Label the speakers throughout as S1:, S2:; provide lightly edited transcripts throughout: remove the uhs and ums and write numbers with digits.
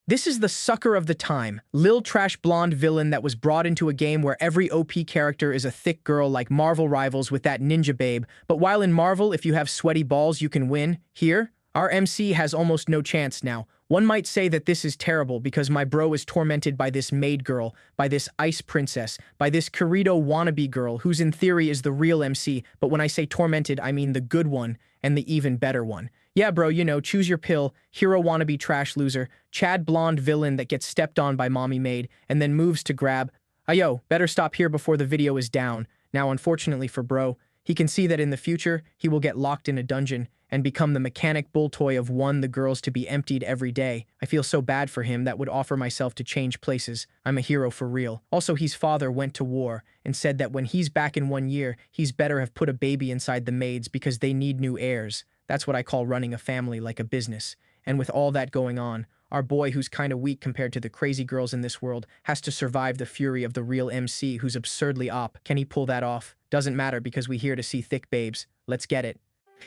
S1: This is the sucker of the time, lil trash blonde villain that was brought into a game where every OP character is a thick girl like Marvel Rivals with that ninja babe, but while in Marvel, if you have sweaty balls, you can win. Here, our MC has almost no chance now. One might say that this is terrible because my bro is tormented by this maid girl, by this ice princess, by this Kirito wannabe girl, who's in theory is the real MC, but when I say tormented, I mean the good one and the even better one. Yeah, bro, you know, choose your pill, hero wannabe trash loser, Chad blonde villain that gets stepped on by mommy maid, and then moves to grab. Yo, better stop here before the video is down. Now, unfortunately for bro, he can see that in the future, he will get locked in a dungeon and become the mechanic bull toy of one the girls to be emptied every day. I feel so bad for him that would offer myself to change places. I'm a hero for real. Also, his father went to war and said that when he's back in 1 year, he's better have put a baby inside the maids because they need new heirs. That's what I call running a family like a business. And with all that going on, our boy, who's kind of weak compared to the crazy girls in this world, has to survive the fury of the real MC who's absurdly op. Can he pull that off? Doesn't matter because we're here to see thick babes. Let's get it.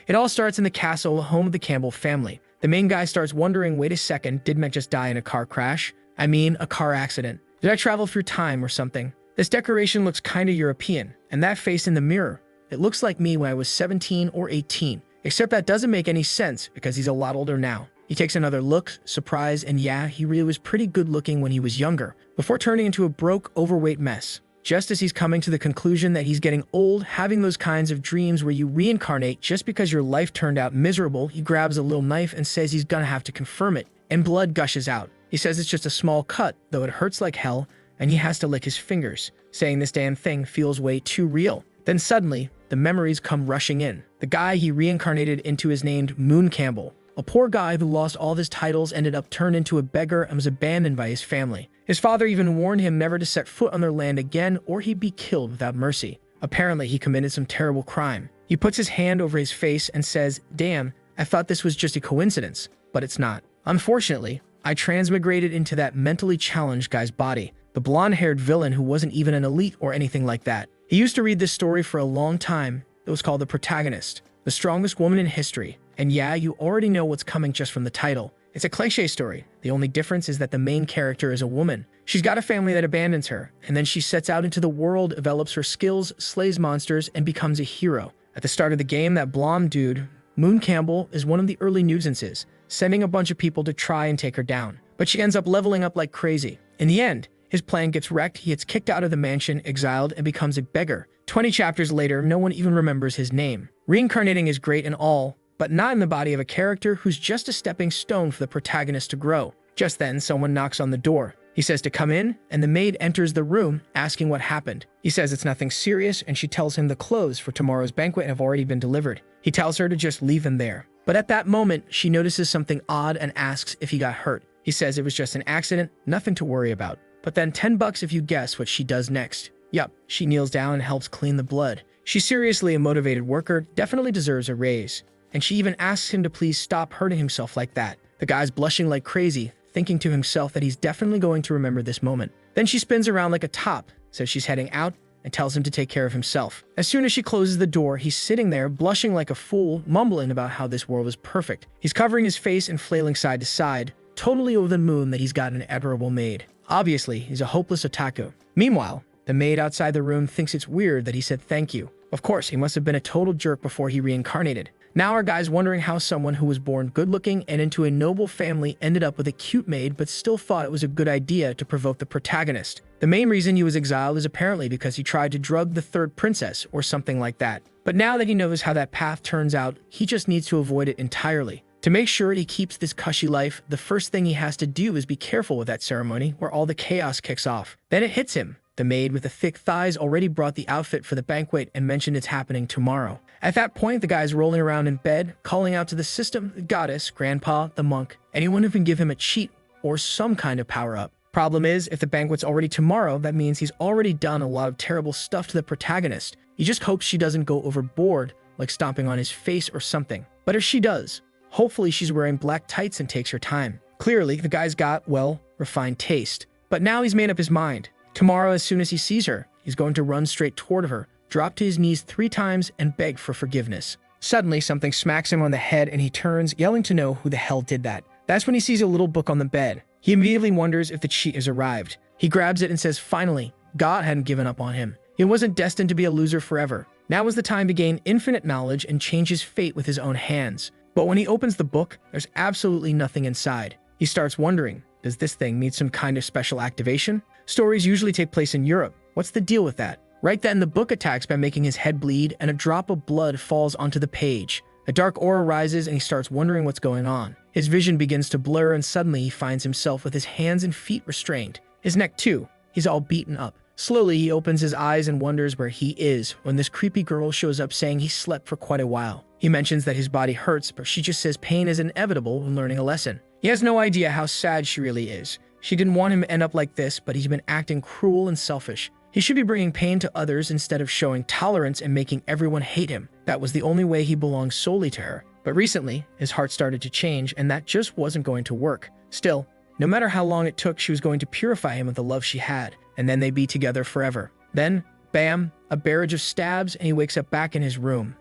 S1: It all starts in the castle, home of the Campbell family. The main guy starts wondering, wait a second, did Matt just die in a car crash? I mean, a car accident. Did I travel through time or something? This decoration looks kinda European, and that face in the mirror, it looks like me when I was 17 or 18. Except that doesn't make any sense because he's a lot older now. He takes another look, surprise, and yeah, he really was pretty good looking when he was younger, before turning into a broke, overweight mess. Just as he's coming to the conclusion that he's getting old, having those kinds of dreams where you reincarnate just because your life turned out miserable, he grabs a little knife and says he's gonna have to confirm it, and blood gushes out. He says it's just a small cut, though it hurts like hell, and he has to lick his fingers, saying this damn thing feels way too real. Then suddenly, the memories come rushing in. The guy he reincarnated into is named Moon Campbell. A poor guy who lost all of his titles, ended up turned into a beggar, and was abandoned by his family. His father even warned him never to set foot on their land again or he'd be killed without mercy. Apparently, he committed some terrible crime. He puts his hand over his face and says, "Damn, I thought this was just a coincidence, but it's not. Unfortunately, I transmigrated into that mentally challenged guy's body, the blonde-haired villain who wasn't even an elite or anything like that." He used to read this story for a long time. It was called The Protagonist, the strongest woman in history. And yeah, you already know what's coming just from the title. It's a cliché story. The only difference is that the main character is a woman. She's got a family that abandons her, and then she sets out into the world, develops her skills, slays monsters, and becomes a hero. At the start of the game, that blonde dude, Moon Campbell, is one of the early nuisances, sending a bunch of people to try and take her down. But she ends up leveling up like crazy. In the end, his plan gets wrecked, he gets kicked out of the mansion, exiled, and becomes a beggar. 20 chapters later, no one even remembers his name. Reincarnating is great and all, but not in the body of a character who's just a stepping stone for the protagonist to grow. Just then, someone knocks on the door. He says to come in, and the maid enters the room, asking what happened. He says it's nothing serious, and she tells him the clothes for tomorrow's banquet have already been delivered. He tells her to just leave them there. But at that moment, she notices something odd and asks if he got hurt. He says it was just an accident, nothing to worry about. But then $10 if you guess what she does next. Yup, she kneels down and helps clean the blood. She's seriously a motivated worker, definitely deserves a raise. And she even asks him to please stop hurting himself like that. The guy's blushing like crazy, thinking to himself that he's definitely going to remember this moment. Then she spins around like a top, says she's heading out, and tells him to take care of himself. As soon as she closes the door, he's sitting there, blushing like a fool, mumbling about how this world is perfect. He's covering his face and flailing side to side, totally over the moon that he's got an admirable maid. Obviously, he's a hopeless otaku. Meanwhile, the maid outside the room thinks it's weird that he said thank you. Of course, he must have been a total jerk before he reincarnated. Now our guy's wondering how someone who was born good-looking and into a noble family ended up with a cute maid but still thought it was a good idea to provoke the protagonist. The main reason he was exiled is apparently because he tried to drug the third princess or something like that. But now that he knows how that path turns out, he just needs to avoid it entirely. To make sure he keeps this cushy life, the first thing he has to do is be careful with that ceremony where all the chaos kicks off. Then it hits him. The maid with the thick thighs already brought the outfit for the banquet and mentioned it's happening tomorrow. At that point, the guy's rolling around in bed, calling out to the system, the goddess, grandpa, the monk, anyone who can give him a cheat or some kind of power-up. Problem is, if the banquet's already tomorrow, that means he's already done a lot of terrible stuff to the protagonist. He just hopes she doesn't go overboard, like stomping on his face or something. But if she does, hopefully she's wearing black tights and takes her time. Clearly, the guy's got, well, refined taste. But now he's made up his mind. Tomorrow, as soon as he sees her, he's going to run straight toward her, drop to his knees 3 times, and beg for forgiveness. Suddenly, something smacks him on the head and he turns, yelling to know who the hell did that. That's when he sees a little book on the bed. He immediately wonders if the cheat has arrived. He grabs it and says finally, God hadn't given up on him. He wasn't destined to be a loser forever. Now was the time to gain infinite knowledge and change his fate with his own hands. But when he opens the book, there's absolutely nothing inside. He starts wondering, does this thing need some kind of special activation? Stories usually take place in Europe. What's the deal with that? Right then, the book attacks by making his head bleed, and a drop of blood falls onto the page. A dark aura rises, and he starts wondering what's going on. His vision begins to blur, and suddenly he finds himself with his hands and feet restrained. His neck too. He's all beaten up. Slowly, he opens his eyes and wonders where he is when this creepy girl shows up saying he slept for quite a while. He mentions that his body hurts, but she just says pain is inevitable when learning a lesson. He has no idea how sad she really is. She didn't want him to end up like this, but he's been acting cruel and selfish. He should be bringing pain to others instead of showing tolerance and making everyone hate him. That was the only way he belonged solely to her. But recently, his heart started to change, and that just wasn't going to work. Still, no matter how long it took, she was going to purify him of the love she had, and then they'd be together forever. Then, bam, a barrage of stabs, and he wakes up back in his room.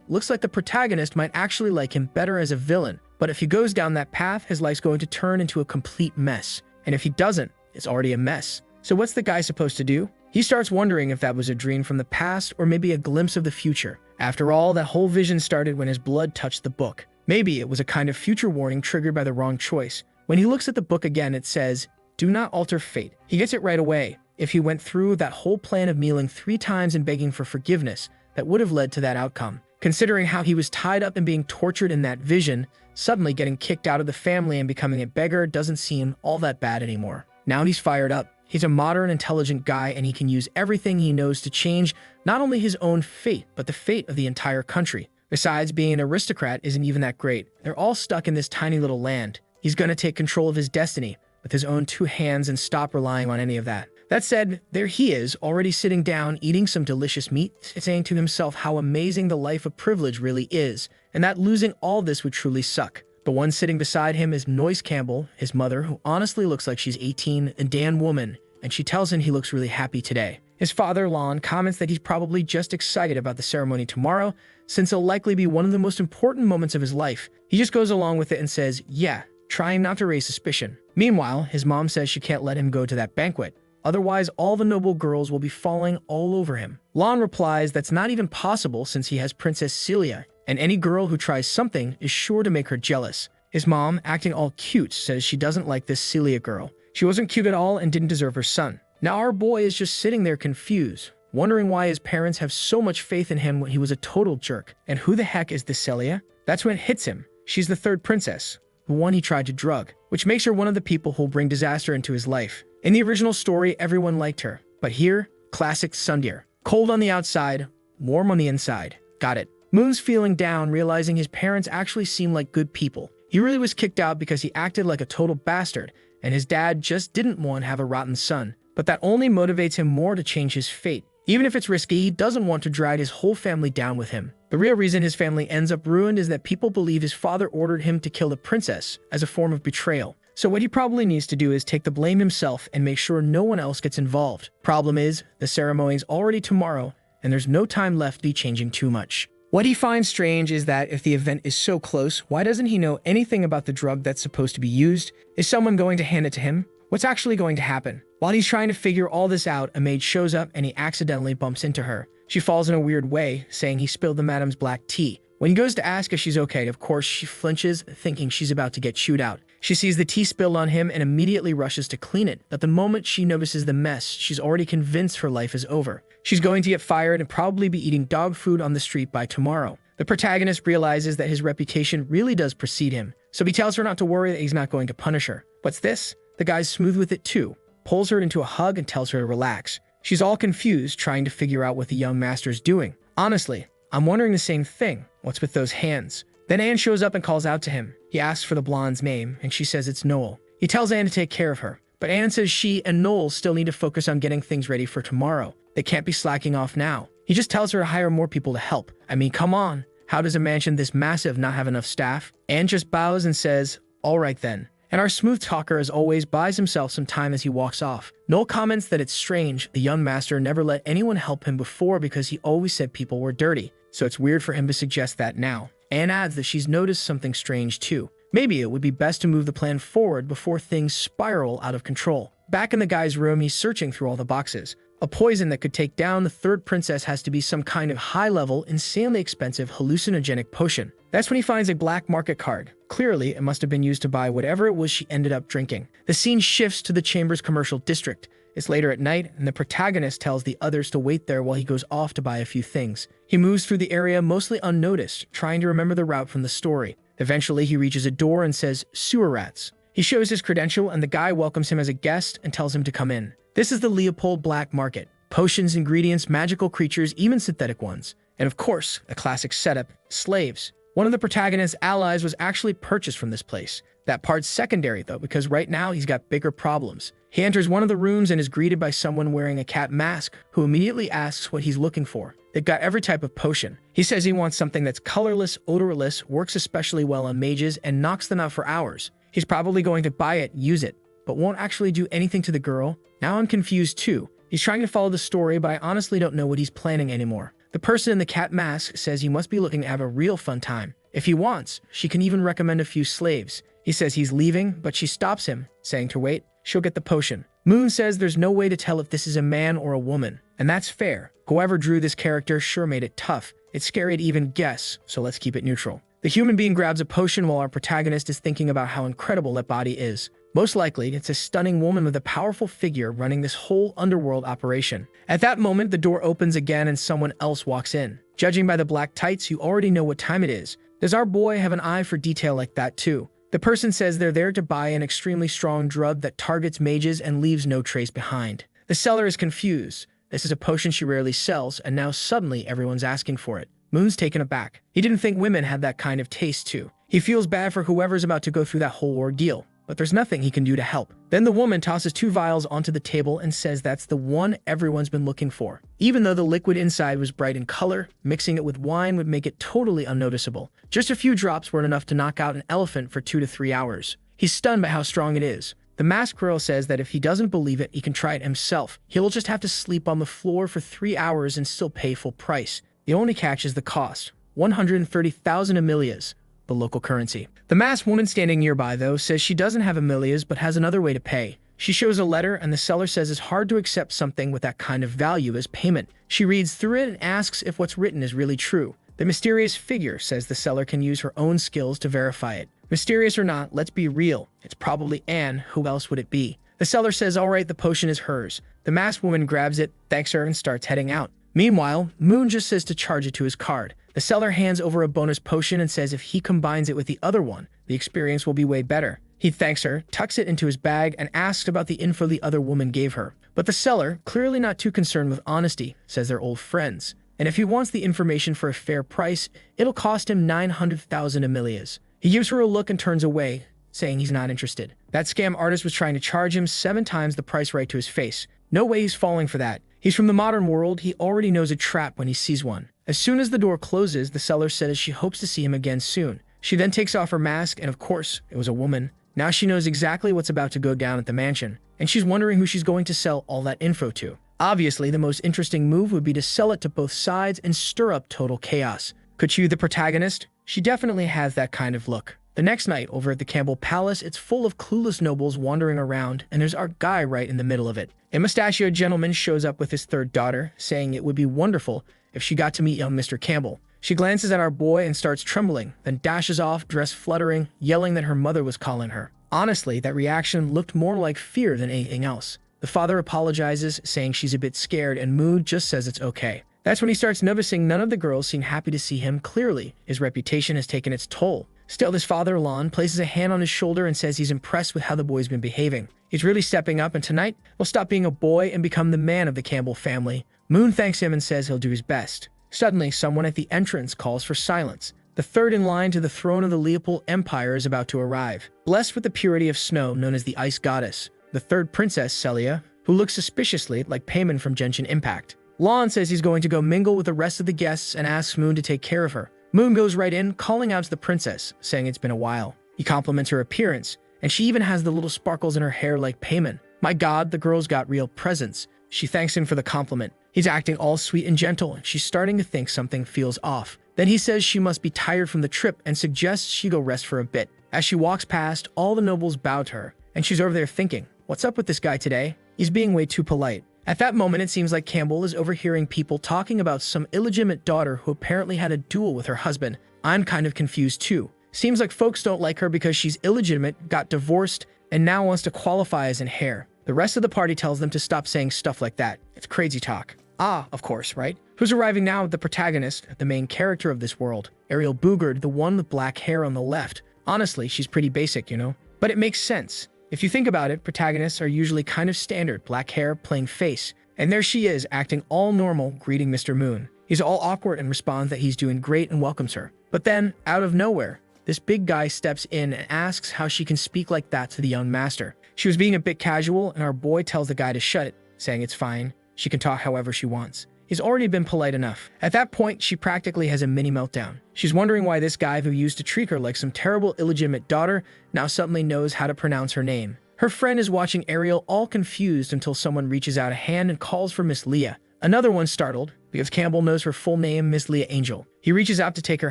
S1: Looks like the protagonist might actually like him better as a villain, but if he goes down that path, his life's going to turn into a complete mess. And if he doesn't, it's already a mess. So what's the guy supposed to do? He starts wondering if that was a dream from the past or maybe a glimpse of the future. After all, that whole vision started when his blood touched the book. Maybe it was a kind of future warning triggered by the wrong choice. When he looks at the book again, it says, "Do not alter fate." He gets it right away. If he went through that whole plan of kneeling 3 times and begging for forgiveness, that would have led to that outcome. Considering how he was tied up and being tortured in that vision, suddenly getting kicked out of the family and becoming a beggar doesn't seem all that bad anymore. Now he's fired up. He's a modern, intelligent guy, and he can use everything he knows to change not only his own fate, but the fate of the entire country. Besides, being an aristocrat isn't even that great. They're all stuck in this tiny little land. He's gonna take control of his destiny with his own 2 hands and stop relying on any of that. That said, there he is, already sitting down, eating some delicious meat, saying to himself how amazing the life of privilege really is, and that losing all this would truly suck. The one sitting beside him is Noyce Campbell, his mother, who honestly looks like she's 18, a Dan woman, and she tells him he looks really happy today. His father, Lon, comments that he's probably just excited about the ceremony tomorrow, since it'll likely be one of the most important moments of his life. He just goes along with it and says, yeah, trying not to raise suspicion. Meanwhile, his mom says she can't let him go to that banquet. Otherwise, all the noble girls will be falling all over him. Lon replies that's not even possible since he has Princess Celia, and any girl who tries something is sure to make her jealous. His mom, acting all cute, says she doesn't like this Celia girl. She wasn't cute at all and didn't deserve her son. Now our boy is just sitting there confused, wondering why his parents have so much faith in him when he was a total jerk. And who the heck is this Celia? That's when it hits him. She's the 3rd princess, the one he tried to drug, which makes her one of the people who'll bring disaster into his life. In the original story, everyone liked her, but here, classic tsundere. Cold on the outside, warm on the inside. Got it. Moon's feeling down, realizing his parents actually seem like good people. He really was kicked out because he acted like a total bastard, and his dad just didn't want to have a rotten son. But that only motivates him more to change his fate. Even if it's risky, he doesn't want to drag his whole family down with him. The real reason his family ends up ruined is that people believe his father ordered him to kill the princess as a form of betrayal. So what he probably needs to do is take the blame himself and make sure no one else gets involved. Problem is, the ceremony's already tomorrow, and there's no time left to be changing too much. What he finds strange is that if the event is so close, why doesn't he know anything about the drug that's supposed to be used? Is someone going to hand it to him? What's actually going to happen? While he's trying to figure all this out, a maid shows up and he accidentally bumps into her. She falls in a weird way, saying he spilled the madam's black tea. When he goes to ask if she's okay, of course, she flinches, thinking she's about to get chewed out. She sees the tea spilled on him and immediately rushes to clean it, but the moment she notices the mess, she's already convinced her life is over. She's going to get fired and probably be eating dog food on the street by tomorrow. The protagonist realizes that his reputation really does precede him, so he tells her not to worry that he's not going to punish her. What's this? The guy's smooth with it too, pulls her into a hug and tells her to relax. She's all confused, trying to figure out what the young master's doing. Honestly, I'm wondering the same thing. What's with those hands? Then Anne shows up and calls out to him. He asks for the blonde's name, and she says it's Noel. He tells Anne to take care of her, but Anne says she and Noel still need to focus on getting things ready for tomorrow. They can't be slacking off now. He just tells her to hire more people to help. I mean, come on. How does a mansion this massive not have enough staff? Anne just bows and says, all right then. And our smooth talker, as always, buys himself some time as he walks off. Noel comments that it's strange the young master never let anyone help him before because he always said people were dirty, so it's weird for him to suggest that now. Anne adds that she's noticed something strange too. Maybe it would be best to move the plan forward before things spiral out of control. Back in the guy's room, he's searching through all the boxes. A poison that could take down the third princess has to be some kind of high-level, insanely expensive hallucinogenic potion. That's when he finds a black market card. Clearly, it must have been used to buy whatever it was she ended up drinking. The scene shifts to the chamber's commercial district. It's later at night, and the protagonist tells the others to wait there while he goes off to buy a few things. He moves through the area mostly unnoticed, trying to remember the route from the story. Eventually, he reaches a door and says, "Sewer rats." He shows his credential, and the guy welcomes him as a guest and tells him to come in. This is the Leopold Black Market. Potions, ingredients, magical creatures, even synthetic ones. And of course, a classic setup, slaves. One of the protagonist's allies was actually purchased from this place. That part's secondary though, because right now he's got bigger problems. He enters one of the rooms and is greeted by someone wearing a cat mask, who immediately asks what he's looking for. They've got every type of potion. He says he wants something that's colorless, odorless, works especially well on mages, and knocks them out for hours. He's probably going to buy it, use it, but won't actually do anything to the girl. Now I'm confused too. He's trying to follow the story, but I honestly don't know what he's planning anymore. The person in the cat mask says he must be looking to have a real fun time. If he wants, she can even recommend a few slaves. He says he's leaving, but she stops him, saying to wait. She'll get the potion. Moon says there's no way to tell if this is a man or a woman, and that's fair. Whoever drew this character sure made it tough. It's scary to even guess, so let's keep it neutral. The human being grabs a potion while our protagonist is thinking about how incredible that body is. Most likely, it's a stunning woman with a powerful figure running this whole underworld operation. At that moment, the door opens again and someone else walks in. Judging by the black tights, you already know what time it is. Does our boy have an eye for detail like that too? The person says they're there to buy an extremely strong drug that targets mages and leaves no trace behind. The seller is confused. This is a potion she rarely sells, and now suddenly everyone's asking for it. Moon's taken aback. He didn't think women had that kind of taste too. He feels bad for whoever's about to go through that whole ordeal, but there's nothing he can do to help. Then the woman tosses 2 vials onto the table and says that's the one everyone's been looking for. Even though the liquid inside was bright in color, mixing it with wine would make it totally unnoticeable. Just a few drops weren't enough to knock out an elephant for 2 to 3 hours. He's stunned by how strong it is. The masked girl says that if he doesn't believe it, he can try it himself. He'll just have to sleep on the floor for 3 hours and still pay full price. The only catch is the cost, 130,000 amelias, the local currency. The masked woman standing nearby, though, says she doesn't have amelias but has another way to pay. She shows a letter, and the seller says it's hard to accept something with that kind of value as payment. She reads through it and asks if what's written is really true. The mysterious figure says the seller can use her own skills to verify it. Mysterious or not, let's be real. It's probably Anne. Who else would it be? The seller says, all right, the potion is hers. The masked woman grabs it, thanks her, and starts heading out. Meanwhile, Moon just says to charge it to his card. The seller hands over a bonus potion and says if he combines it with the other one, the experience will be way better. He thanks her, tucks it into his bag, and asks about the info the other woman gave her. But the seller, clearly not too concerned with honesty, says they're old friends. And if he wants the information for a fair price, it'll cost him 900,000 amelias. He gives her a look and turns away, saying he's not interested. That scam artist was trying to charge him 7 times the price right to his face. No way he's falling for that. He's from the modern world. He already knows a trap when he sees one. As soon as the door closes, the seller says she hopes to see him again soon. She then takes off her mask, and of course, it was a woman. Now she knows exactly what's about to go down at the mansion, and she's wondering who she's going to sell all that info to. Obviously, the most interesting move would be to sell it to both sides and stir up total chaos. Could she be the protagonist? She definitely has that kind of look. The next night, over at the Campbell Palace, it's full of clueless nobles wandering around, and there's our guy right in the middle of it. A mustachioed gentleman shows up with his 3rd daughter, saying it would be wonderful if she got to meet young Mr. Campbell. She glances at our boy and starts trembling, then dashes off, dress fluttering, yelling that her mother was calling her. Honestly, that reaction looked more like fear than anything else. The father apologizes, saying she's a bit scared, and Mood just says it's okay. That's when he starts noticing none of the girls seem happy to see him. Clearly, his reputation has taken its toll. Still, his father, Lon, places a hand on his shoulder and says he's impressed with how the boy's been behaving. He's really stepping up, and tonight, he'll stop being a boy and become the man of the Campbell family. Moon thanks him and says he'll do his best. Suddenly, someone at the entrance calls for silence. The 3rd in line to the throne of the Leopold Empire is about to arrive. Blessed with the purity of snow, known as the Ice Goddess, the 3rd princess, Celia, who looks suspiciously like Payman from Genshin Impact. Lon says he's going to go mingle with the rest of the guests and asks Moon to take care of her. Moon goes right in, calling out to the princess, saying it's been a while. He compliments her appearance, and she even has the little sparkles in her hair like Payman. My god, the girl's got real presence. She thanks him for the compliment. He's acting all sweet and gentle, and she's starting to think something feels off. Then he says she must be tired from the trip and suggests she go rest for a bit. As she walks past, all the nobles bow to her, and she's over there thinking, what's up with this guy today? He's being way too polite. At that moment, it seems like Campbell is overhearing people talking about some illegitimate daughter who apparently had a duel with her husband. I'm kind of confused too. Seems like folks don't like her because she's illegitimate, got divorced, and now wants to qualify as an heir. The rest of the party tells them to stop saying stuff like that. It's crazy talk. Ah, of course, right? Who's arriving now? The protagonist, the main character of this world. Ariel Boogerd, the one with black hair on the left. Honestly, she's pretty basic, you know? But it makes sense. If you think about it, protagonists are usually kind of standard, black hair, plain face. And there she is, acting all normal, greeting Mr. Moon. He's all awkward and responds that he's doing great and welcomes her. But then, out of nowhere, this big guy steps in and asks how she can speak like that to the young master. She was being a bit casual, and our boy tells the guy to shut it, saying it's fine. She can talk however she wants. He's already been polite enough. At that point, she practically has a mini meltdown. She's wondering why this guy who used to treat her like some terrible illegitimate daughter now suddenly knows how to pronounce her name. Her friend is watching Ariel all confused until someone reaches out a hand and calls for Miss Leah. Another one startled, because Campbell knows her full name, Miss Leah Angel. He reaches out to take her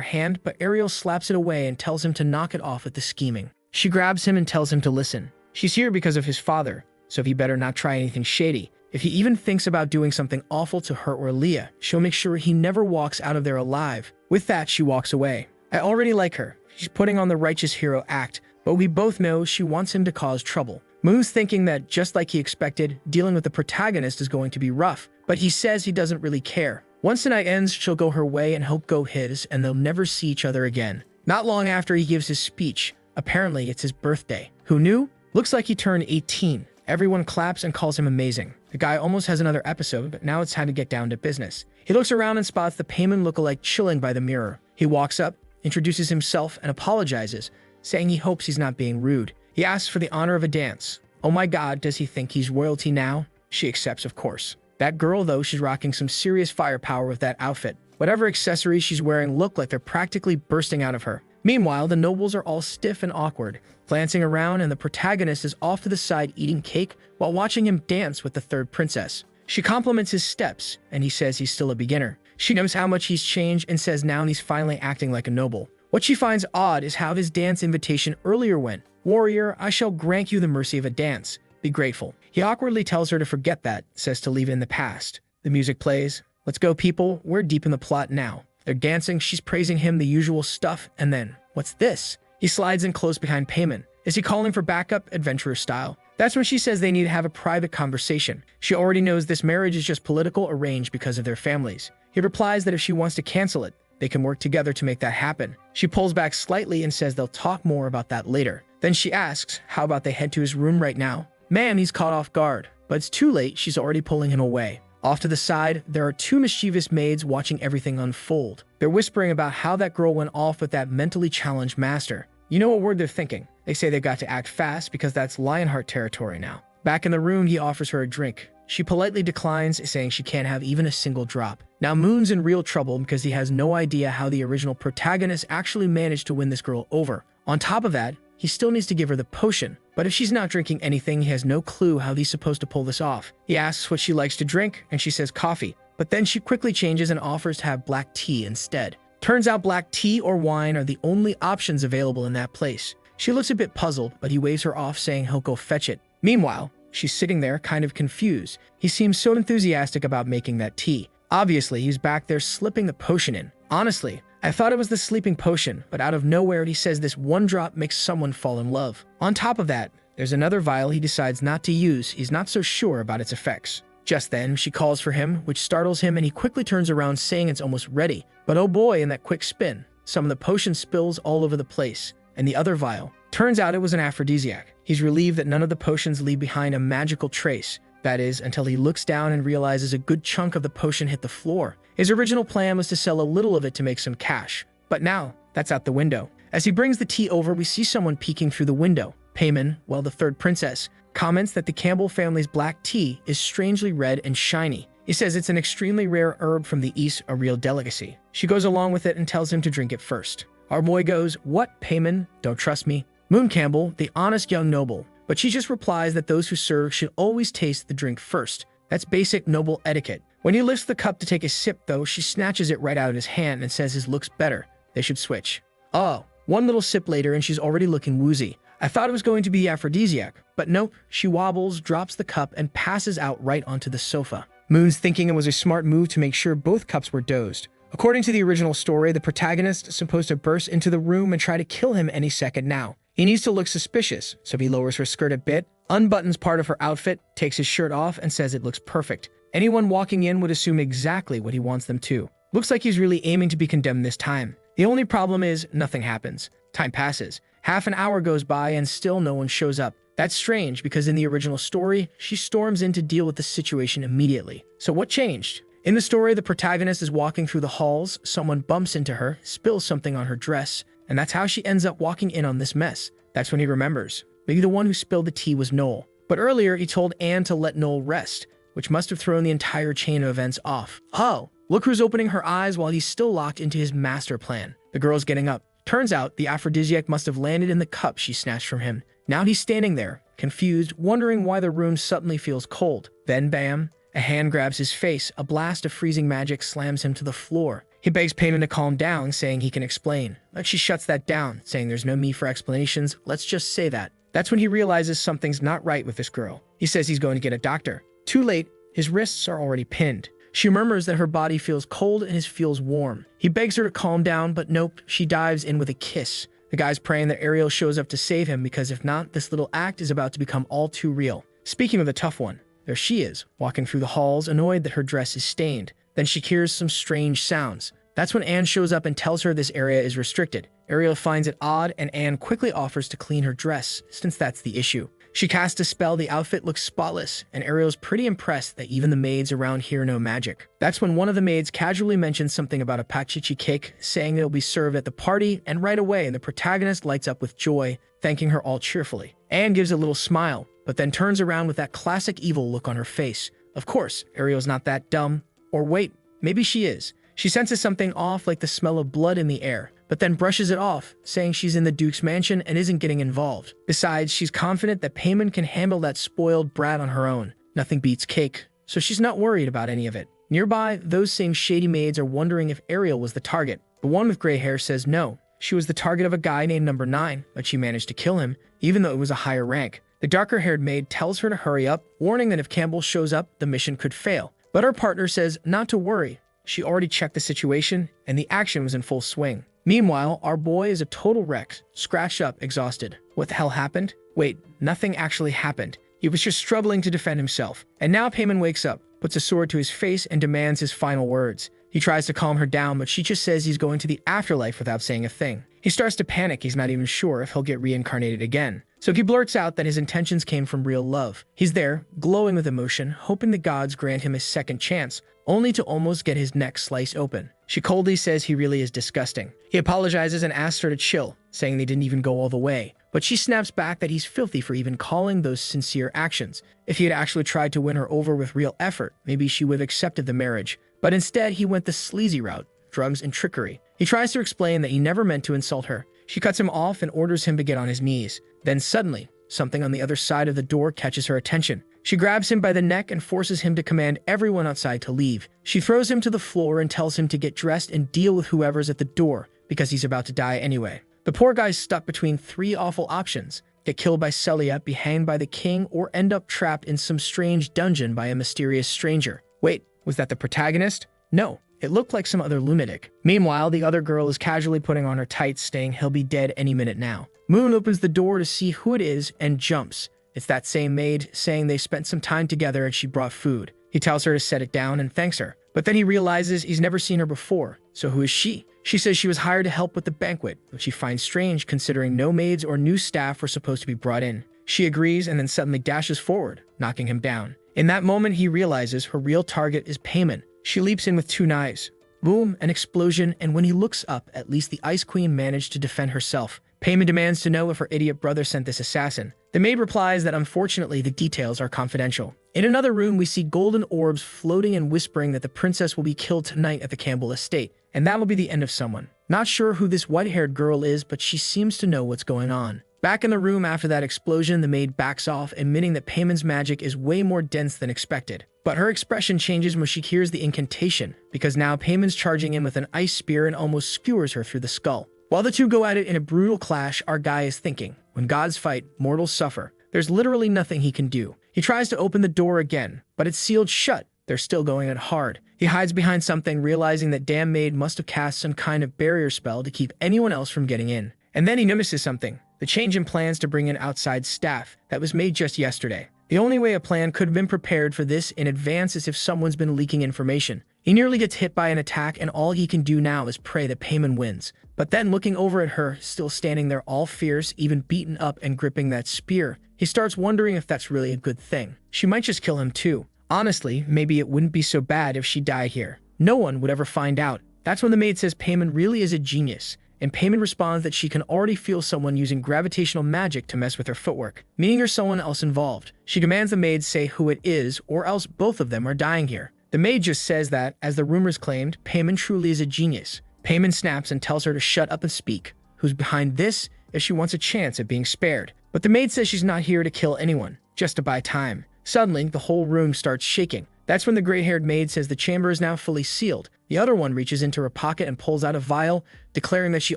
S1: hand, but Ariel slaps it away and tells him to knock it off with the scheming. She grabs him and tells him to listen. She's here because of his father, so he better not try anything shady. If he even thinks about doing something awful to her or Leah, she'll make sure he never walks out of there alive. With that, she walks away. I already like her. She's putting on the righteous hero act, but we both know she wants him to cause trouble. Moon's thinking that, just like he expected, dealing with the protagonist is going to be rough, but he says he doesn't really care. Once the night ends, she'll go her way and Hope go his, and they'll never see each other again. Not long after he gives his speech, apparently it's his birthday. Who knew? Looks like he turned 18. Everyone claps and calls him amazing. The guy almost has another episode, but now it's time to get down to business. He looks around and spots the payment lookalike chilling by the mirror. He walks up, introduces himself, and apologizes, saying he hopes he's not being rude. He asks for the honor of a dance. Oh my god, does he think he's royalty now? She accepts, of course. That girl, though, she's rocking some serious firepower with that outfit. Whatever accessories she's wearing look like they're practically bursting out of her. Meanwhile, the nobles are all stiff and awkward, glancing around, and the protagonist is off to the side eating cake while watching him dance with the third princess. She compliments his steps, and he says he's still a beginner. She knows how much he's changed and says now he's finally acting like a noble. What she finds odd is how his dance invitation earlier went. Warrior, I shall grant you the mercy of a dance. Be grateful. He awkwardly tells her to forget that, says to leave it in the past. The music plays. Let's go, people. We're deep in the plot now. They're dancing, she's praising him, the usual stuff, and then, what's this? He slides in close behind Payman. Is he calling for backup, adventurer style? That's when she says they need to have a private conversation. She already knows this marriage is just political arranged because of their families. He replies that if she wants to cancel it, they can work together to make that happen. She pulls back slightly and says they'll talk more about that later. Then she asks, how about they head to his room right now? Man, he's caught off guard, but it's too late, she's already pulling him away. Off to the side, there are two mischievous maids watching everything unfold. They're whispering about how that girl went off with that mentally challenged master. You know what word they're thinking. They say they've got to act fast because that's Lionheart territory now. Back in the room, he offers her a drink. She politely declines, saying she can't have even a single drop. Now Moon's in real trouble because he has no idea how the original protagonist actually managed to win this girl over. On top of that, he still needs to give her the potion, but if she's not drinking anything, he has no clue how he's supposed to pull this off. He asks what she likes to drink, and she says coffee, but then she quickly changes and offers to have black tea instead. Turns out black tea or wine are the only options available in that place. She looks a bit puzzled, but he waves her off, saying he'll go fetch it. Meanwhile, she's sitting there kind of confused. He seems so enthusiastic about making that tea. Obviously, he's back there slipping the potion in. Honestly, I thought it was the sleeping potion, but out of nowhere he says this one drop makes someone fall in love. On top of that, there's another vial he decides not to use. He's not so sure about its effects. Just then, she calls for him, which startles him, and he quickly turns around saying it's almost ready. But oh boy, in that quick spin, some of the potion spills all over the place. And the other vial. Turns out it was an aphrodisiac. He's relieved that none of the potions leave behind a magical trace. That is, until he looks down and realizes a good chunk of the potion hit the floor. His original plan was to sell a little of it to make some cash. But now, that's out the window. As he brings the tea over, we see someone peeking through the window. Payman, well, the third princess, comments that the Campbell family's black tea is strangely red and shiny. He says it's an extremely rare herb from the east, a real delicacy. She goes along with it and tells him to drink it first. Our boy goes, "What, Payman? Don't trust me?" Moon Campbell, the honest young noble, but she just replies that those who serve should always taste the drink first. That's basic noble etiquette. When he lifts the cup to take a sip, though, she snatches it right out of his hand and says his looks better. They should switch. Oh, One little sip later and she's already looking woozy. I thought it was going to be aphrodisiac, but nope, she wobbles, drops the cup, and passes out right onto the sofa. Moon's thinking it was a smart move to make sure both cups were dosed. According to the original story, the protagonist is supposed to burst into the room and try to kill him any second now. He needs to look suspicious, so he lowers her skirt a bit, unbuttons part of her outfit, takes his shirt off, and says it looks perfect. Anyone walking in would assume exactly what he wants them to. Looks like he's really aiming to be condemned this time. The only problem is, nothing happens. Time passes. Half an hour goes by and still no one shows up. That's strange because in the original story, she storms in to deal with the situation immediately. So what changed? In the story, the protagonist is walking through the halls, someone bumps into her, spills something on her dress, and that's how she ends up walking in on this mess. That's when he remembers. Maybe the one who spilled the tea was Noel. But earlier, he told Anne to let Noel rest, which must have thrown the entire chain of events off. Oh, look who's opening her eyes while he's still locked into his master plan. The girl's getting up. Turns out the aphrodisiac must have landed in the cup she snatched from him. Now he's standing there, confused, wondering why the room suddenly feels cold. Then bam, a hand grabs his face, a blast of freezing magic slams him to the floor. He begs Payman to calm down, saying he can explain. But she shuts that down, saying there's no need for explanations, let's just say that. That's when he realizes something's not right with this girl. He says he's going to get a doctor. Too late, his wrists are already pinned. She murmurs that her body feels cold and his feels warm. He begs her to calm down, but nope, she dives in with a kiss. The guy's praying that Ariel shows up to save him because if not, this little act is about to become all too real. Speaking of the tough one, there she is, walking through the halls, annoyed that her dress is stained. Then she hears some strange sounds. That's when Anne shows up and tells her this area is restricted. Ariel finds it odd, and Anne quickly offers to clean her dress, since that's the issue. She casts a spell, the outfit looks spotless, and Ariel's pretty impressed that even the maids around here know magic. That's when one of the maids casually mentions something about a pachichi cake, saying it'll be served at the party, and right away the protagonist lights up with joy, thanking her all cheerfully. Anne gives a little smile, but then turns around with that classic evil look on her face. Of course, Ariel's not that dumb. Or wait, maybe she is. She senses something off, like the smell of blood in the air, but then brushes it off, saying she's in the Duke's mansion and isn't getting involved. Besides, she's confident that Payman can handle that spoiled brat on her own. Nothing beats cake, so she's not worried about any of it. Nearby, those same shady maids are wondering if Ariel was the target. The one with gray hair says no. She was the target of a guy named Number 9, but she managed to kill him, even though it was a higher rank. The darker-haired maid tells her to hurry up, warning that if Campbell shows up, the mission could fail. But her partner says not to worry. She already checked the situation, and the action was in full swing. Meanwhile, our boy is a total wreck, scratched up, exhausted. What the hell happened? Wait, nothing actually happened. He was just struggling to defend himself. And now Payman wakes up, puts a sword to his face, and demands his final words. He tries to calm her down, but she just says he's going to the afterlife without saying a thing. He starts to panic. He's not even sure if he'll get reincarnated again. So he blurts out that his intentions came from real love. He's there, glowing with emotion, hoping the gods grant him a second chance, only to almost get his neck sliced open. She coldly says he really is disgusting. He apologizes and asks her to chill, saying they didn't even go all the way. But she snaps back that he's filthy for even calling those sincere actions. If he had actually tried to win her over with real effort, maybe she would have accepted the marriage. But instead, he went the sleazy route, drugs and trickery. He tries to explain that he never meant to insult her. She cuts him off and orders him to get on his knees. Then suddenly, something on the other side of the door catches her attention. She grabs him by the neck and forces him to command everyone outside to leave. She throws him to the floor and tells him to get dressed and deal with whoever's at the door, because he's about to die anyway. The poor guy's stuck between three awful options: get killed by Celia, be hanged by the king, or end up trapped in some strange dungeon by a mysterious stranger. Wait, was that the protagonist? No, it looked like some other lunatic. Meanwhile, the other girl is casually putting on her tights, saying he'll be dead any minute now. Moon opens the door to see who it is and jumps. It's that same maid, saying they spent some time together and she brought food. He tells her to set it down and thanks her. But then he realizes he's never seen her before. So who is she? She says she was hired to help with the banquet, which she finds strange considering no maids or new staff were supposed to be brought in. She agrees and then suddenly dashes forward, knocking him down. In that moment, he realizes her real target is Payman. She leaps in with 2 knives. Boom, an explosion, and when he looks up, at least the Ice Queen managed to defend herself. Payman demands to know if her idiot brother sent this assassin. The maid replies that unfortunately the details are confidential. In another room, we see golden orbs floating and whispering that the princess will be killed tonight at the Campbell estate, and that will be the end of someone. Not sure who this white-haired girl is, but she seems to know what's going on. Back in the room after that explosion, the maid backs off, admitting that Payman's magic is way more dense than expected. But her expression changes when she hears the incantation, because now Payman's charging in with an ice spear and almost skewers her through the skull. While the two go at it in a brutal clash, our guy is thinking, when gods fight, mortals suffer. There's literally nothing he can do. He tries to open the door again, but it's sealed shut. They're still going at it hard. He hides behind something, realizing that damn maid must have cast some kind of barrier spell to keep anyone else from getting in. And then he notices something, the change in plans to bring in outside staff that was made just yesterday. The only way a plan could have been prepared for this in advance is if someone's been leaking information. He nearly gets hit by an attack, and all he can do now is pray that Payman wins. But then, looking over at her, still standing there all fierce, even beaten up and gripping that spear, he starts wondering if that's really a good thing. She might just kill him too. Honestly, maybe it wouldn't be so bad if she died here. No one would ever find out. That's when the maid says Payman really is a genius, and Payman responds that she can already feel someone using gravitational magic to mess with her footwork, meaning there's someone else involved. She commands the maid say who it is, or else both of them are dying here. The maid just says that, as the rumors claimed, Payman truly is a genius. Payman snaps and tells her to shut up and speak. Who's behind this if she wants a chance at being spared? But the maid says she's not here to kill anyone, just to buy time. Suddenly, the whole room starts shaking. That's when the gray-haired maid says the chamber is now fully sealed. The other one reaches into her pocket and pulls out a vial, declaring that she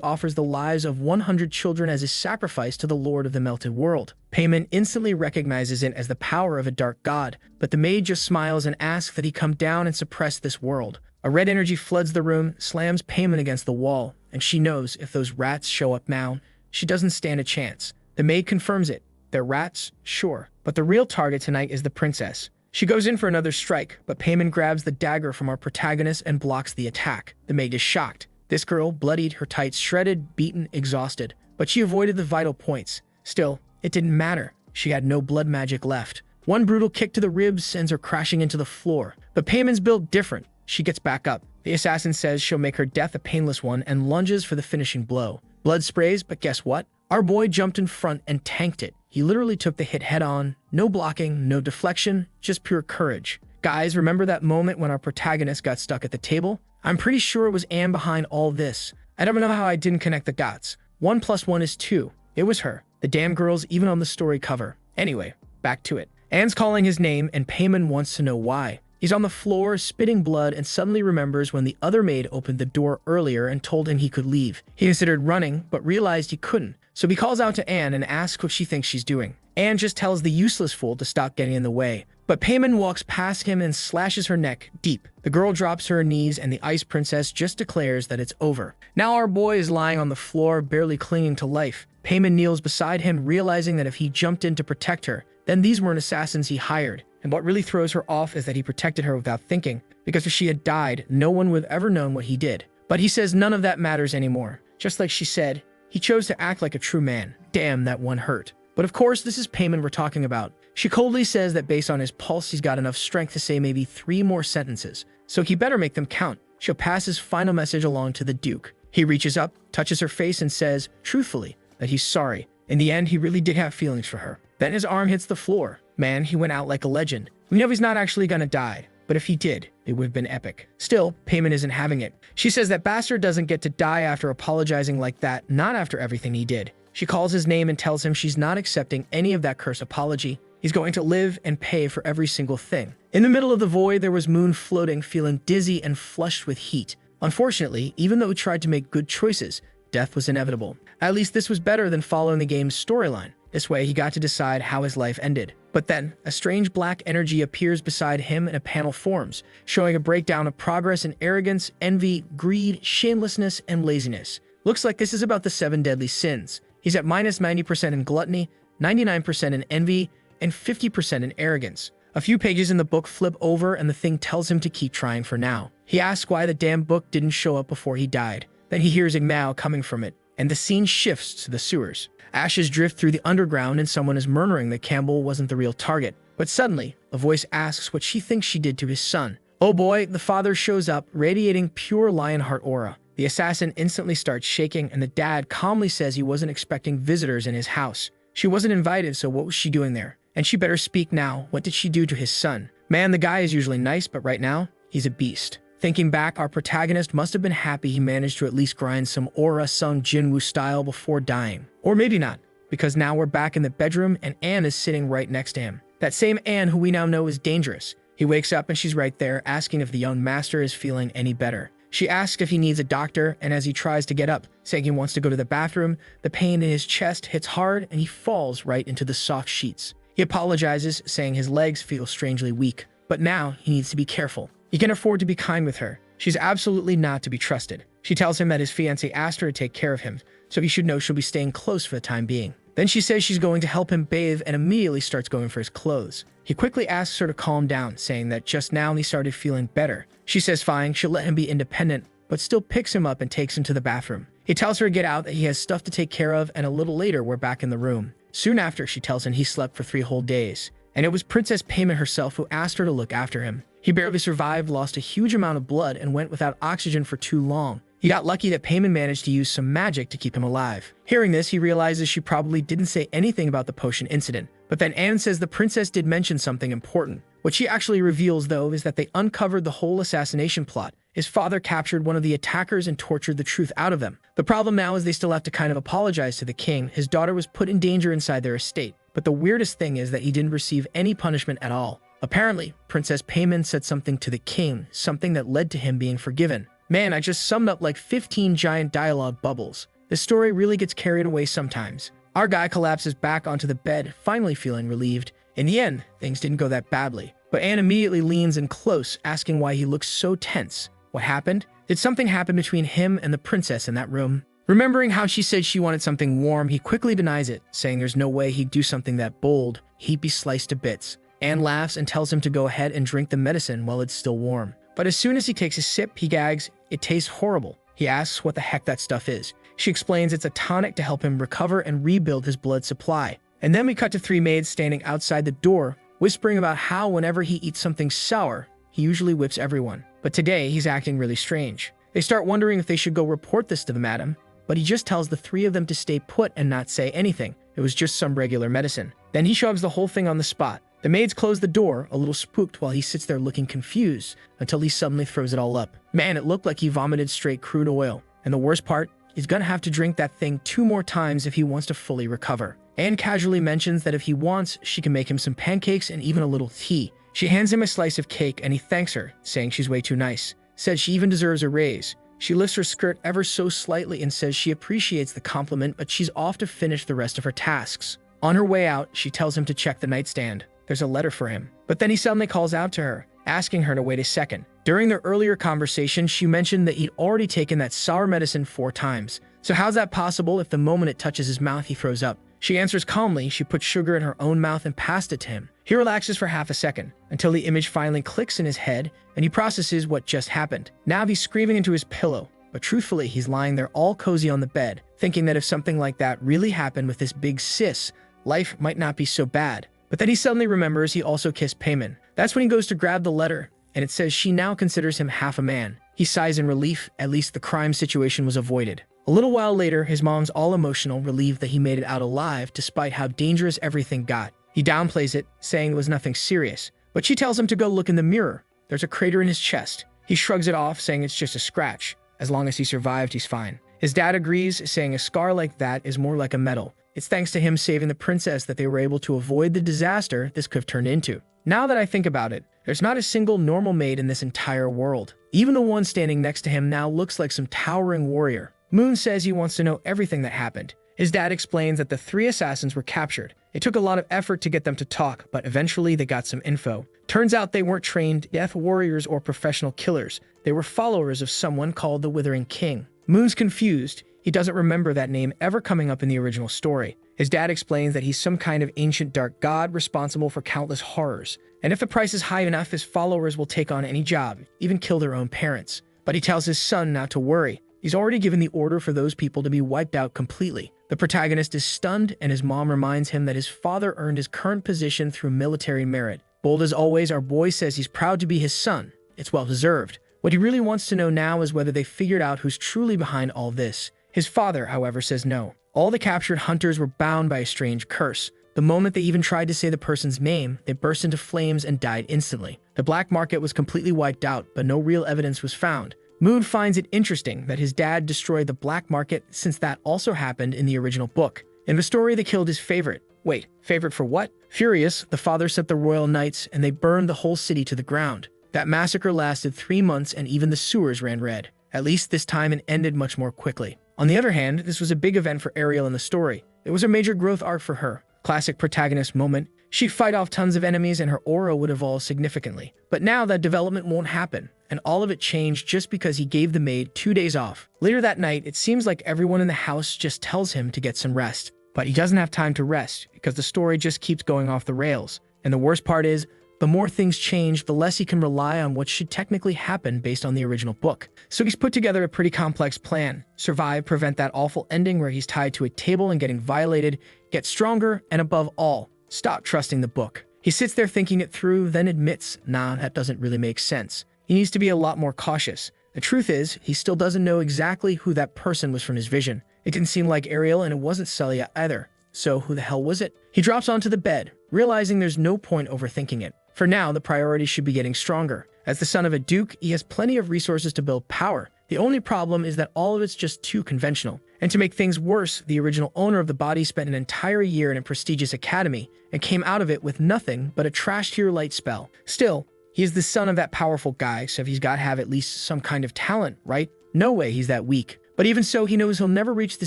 S1: offers the lives of 100 children as a sacrifice to the Lord of the Melted World. Payman instantly recognizes it as the power of a dark god, but the maid just smiles and asks that he come down and suppress this world. A red energy floods the room, slams Payman against the wall, and she knows if those rats show up now, she doesn't stand a chance. The maid confirms it. They're rats, sure, but the real target tonight is the princess. She goes in for another strike, but Payman grabs the dagger from our protagonist and blocks the attack. The maid is shocked. This girl, bloodied, her tights shredded, beaten, exhausted, but she avoided the vital points. Still, it didn't matter. She had no blood magic left. One brutal kick to the ribs sends her crashing into the floor, but Payman's built different. She gets back up. The assassin says she'll make her death a painless one and lunges for the finishing blow. Blood sprays, but guess what? Our boy jumped in front and tanked it. He literally took the hit head on. No blocking, no deflection, just pure courage. Guys, remember that moment when our protagonist got stuck at the table? I'm pretty sure it was Anne behind all this. I don't know how I didn't connect the dots. 1 + 1 is 2. It was her. The damn girl's even on the story cover. Anyway, back to it. Anne's calling his name, and Payman wants to know why. He's on the floor, spitting blood, and suddenly remembers when the other maid opened the door earlier and told him he could leave. He considered running, but realized he couldn't. So he calls out to Anne and asks what she thinks she's doing. Anne just tells the useless fool to stop getting in the way. But Payman walks past him and slashes her neck deep. The girl drops to her knees, and the ice princess just declares that it's over. Now our boy is lying on the floor, barely clinging to life. Payman kneels beside him, realizing that if he jumped in to protect her, then these weren't assassins he hired. And what really throws her off is that he protected her without thinking, because if she had died, no one would have ever known what he did. But he says none of that matters anymore. Just like she said, he chose to act like a true man. Damn, that one hurt. But of course, this is Payman we're talking about. She coldly says that based on his pulse, he's got enough strength to say maybe 3 more sentences, so he better make them count. She'll pass his final message along to the Duke. He reaches up, touches her face, and says, truthfully, that he's sorry. In the end, he really did have feelings for her. Then his arm hits the floor. Man, he went out like a legend. We know he's not actually gonna die, but if he did, it would have been epic. Still, Payman isn't having it. She says that bastard doesn't get to die after apologizing like that, not after everything he did. She calls his name and tells him she's not accepting any of that curse apology. He's going to live and pay for every single thing. In the middle of the void, there was Moon floating, feeling dizzy and flushed with heat. Unfortunately, even though he tried to make good choices, death was inevitable. At least this was better than following the game's storyline. This way, he got to decide how his life ended. But then, a strange black energy appears beside him and a panel forms, showing a breakdown of progress in arrogance, envy, greed, shamelessness, and laziness. Looks like this is about the 7 deadly sins. He's at minus 90% in gluttony, 99% in envy, and 50% in arrogance. A few pages in the book flip over and the thing tells him to keep trying for now. He asks why the damn book didn't show up before he died. Then he hears a meow coming from it, and the scene shifts to the sewers. Ashes drift through the underground and someone is murmuring that Campbell wasn't the real target. But suddenly, a voice asks what she thinks she did to his son. Oh boy, the father shows up, radiating pure Lionheart aura. The assassin instantly starts shaking, and the dad calmly says he wasn't expecting visitors in his house. She wasn't invited, so what was she doing there? And she better speak now. What did she do to his son? Man, the guy is usually nice, but right now, he's a beast. Thinking back, our protagonist must have been happy he managed to at least grind some aura Sung Jinwoo style before dying. Or maybe not, because now we're back in the bedroom and Anne is sitting right next to him. That same Anne who we now know is dangerous. He wakes up and she's right there, asking if the young master is feeling any better. She asks if he needs a doctor, and as he tries to get up, saying he wants to go to the bathroom, the pain in his chest hits hard and he falls right into the soft sheets. He apologizes, saying his legs feel strangely weak, but now he needs to be careful. He can afford to be kind with her. She's absolutely not to be trusted. She tells him that his fiancée asked her to take care of him, so he should know she'll be staying close for the time being. Then she says she's going to help him bathe and immediately starts going for his clothes. He quickly asks her to calm down, saying that just now he started feeling better. She says fine, she'll let him be independent, but still picks him up and takes him to the bathroom. He tells her to get out, that he has stuff to take care of, and a little later we're back in the room. Soon after, she tells him he slept for 3 whole days, and it was Princess Payment herself who asked her to look after him. He barely survived, lost a huge amount of blood, and went without oxygen for too long. He got lucky that Payment managed to use some magic to keep him alive. Hearing this, he realizes she probably didn't say anything about the potion incident. But then Anne says the princess did mention something important. What she actually reveals, though, is that they uncovered the whole assassination plot. His father captured one of the attackers and tortured the truth out of them. The problem now is they still have to kind of apologize to the king. His daughter was put in danger inside their estate. But the weirdest thing is that he didn't receive any punishment at all. Apparently, Princess Payment said something to the king, something that led to him being forgiven. Man, I just summed up like 15 giant dialogue bubbles. This story really gets carried away sometimes. Our guy collapses back onto the bed, finally feeling relieved. In the end, things didn't go that badly. But Anne immediately leans in close, asking why he looks so tense. What happened? Did something happen between him and the princess in that room? Remembering how she said she wanted something warm, he quickly denies it, saying there's no way he'd do something that bold. He'd be sliced to bits. Anne laughs and tells him to go ahead and drink the medicine while it's still warm. But as soon as he takes a sip, he gags. It tastes horrible. He asks what the heck that stuff is. She explains it's a tonic to help him recover and rebuild his blood supply. And then we cut to 3 maids standing outside the door, whispering about how whenever he eats something sour, he usually whips everyone. But today, he's acting really strange. They start wondering if they should go report this to the madam, but he just tells the 3 of them to stay put and not say anything. It was just some regular medicine. Then he shoves the whole thing on the spot. The maids close the door, a little spooked, while he sits there looking confused, until he suddenly throws it all up. Man, it looked like he vomited straight crude oil. And the worst part, he's gonna have to drink that thing 2 more times if he wants to fully recover. Anne casually mentions that if he wants, she can make him some pancakes and even a little tea. She hands him a slice of cake and he thanks her, saying she's way too nice. Says she even deserves a raise. She lifts her skirt ever so slightly and says she appreciates the compliment, but she's off to finish the rest of her tasks. On her way out, she tells him to check the nightstand. There's a letter for him. But then he suddenly calls out to her, asking her to wait a second. During their earlier conversation, she mentioned that he'd already taken that sour medicine 4 times. So how's that possible if the moment it touches his mouth, he throws up? She answers calmly. She puts sugar in her own mouth and passed it to him. He relaxes for half a second, until the image finally clicks in his head, and he processes what just happened. Now he's screaming into his pillow, but truthfully, he's lying there all cozy on the bed, thinking that if something like that really happened with this big sis, life might not be so bad. But then he suddenly remembers he also kissed Payment. That's when he goes to grab the letter, and it says she now considers him half a man. He sighs in relief. At least the crime situation was avoided. A little while later, his mom's all emotional, relieved that he made it out alive despite how dangerous everything got. He downplays it, saying it was nothing serious, but she tells him to go look in the mirror. There's a crater in his chest. He shrugs it off, saying it's just a scratch. As long as he survived, he's fine. His dad agrees, saying a scar like that is more like a medal. It's thanks to him saving the princess that they were able to avoid the disaster this could have turned into. Now that I think about it, there's not a single normal maid in this entire world. Even the one standing next to him now looks like some towering warrior. Moon says he wants to know everything that happened. His dad explains that the 3 assassins were captured. It took a lot of effort to get them to talk, but eventually they got some info. Turns out they weren't trained death warriors or professional killers. They were followers of someone called the Withering King. Moon's confused. He doesn't remember that name ever coming up in the original story. His dad explains that he's some kind of ancient dark god responsible for countless horrors. And if the price is high enough, his followers will take on any job, even kill their own parents. But he tells his son not to worry. He's already given the order for those people to be wiped out completely. The protagonist is stunned, and his mom reminds him that his father earned his current position through military merit. Bold as always, our boy says he's proud to be his son. It's well-deserved. What he really wants to know now is whether they figured out who's truly behind all this. His father, however, says no. All the captured hunters were bound by a strange curse. The moment they even tried to say the person's name, they burst into flames and died instantly. The black market was completely wiped out, but no real evidence was found. Moon finds it interesting that his dad destroyed the black market, since that also happened in the original book. In the story, they killed his favorite. Wait, favorite for what? Furious, the father sent the royal knights, and they burned the whole city to the ground. That massacre lasted 3 months, and even the sewers ran red. At least this time it ended much more quickly. On the other hand, this was a big event for Ariel in the story. It was a major growth arc for her. Classic protagonist moment. She'd fight off tons of enemies and her aura would evolve significantly. But now that development won't happen, and all of it changed just because he gave the maid 2 days off. Later that night, it seems like everyone in the house just tells him to get some rest. But he doesn't have time to rest because the story just keeps going off the rails. And the worst part is, the more things change, the less he can rely on what should technically happen based on the original book. So he's put together a pretty complex plan. Survive, prevent that awful ending where he's tied to a table and getting violated, get stronger, and above all, stop trusting the book. He sits there thinking it through, then admits, nah, that doesn't really make sense. He needs to be a lot more cautious. The truth is, he still doesn't know exactly who that person was from his vision. It didn't seem like Ariel, and it wasn't Celia either. So who the hell was it? He drops onto the bed, realizing there's no point overthinking it. For now, the priority should be getting stronger. As the son of a duke, he has plenty of resources to build power. The only problem is that all of it's just too conventional. And to make things worse, the original owner of the body spent an entire year in a prestigious academy and came out of it with nothing but a trash-tier light spell. Still, he is the son of that powerful guy, so he's got to have at least some kind of talent, right? No way he's that weak. But even so, he knows he'll never reach the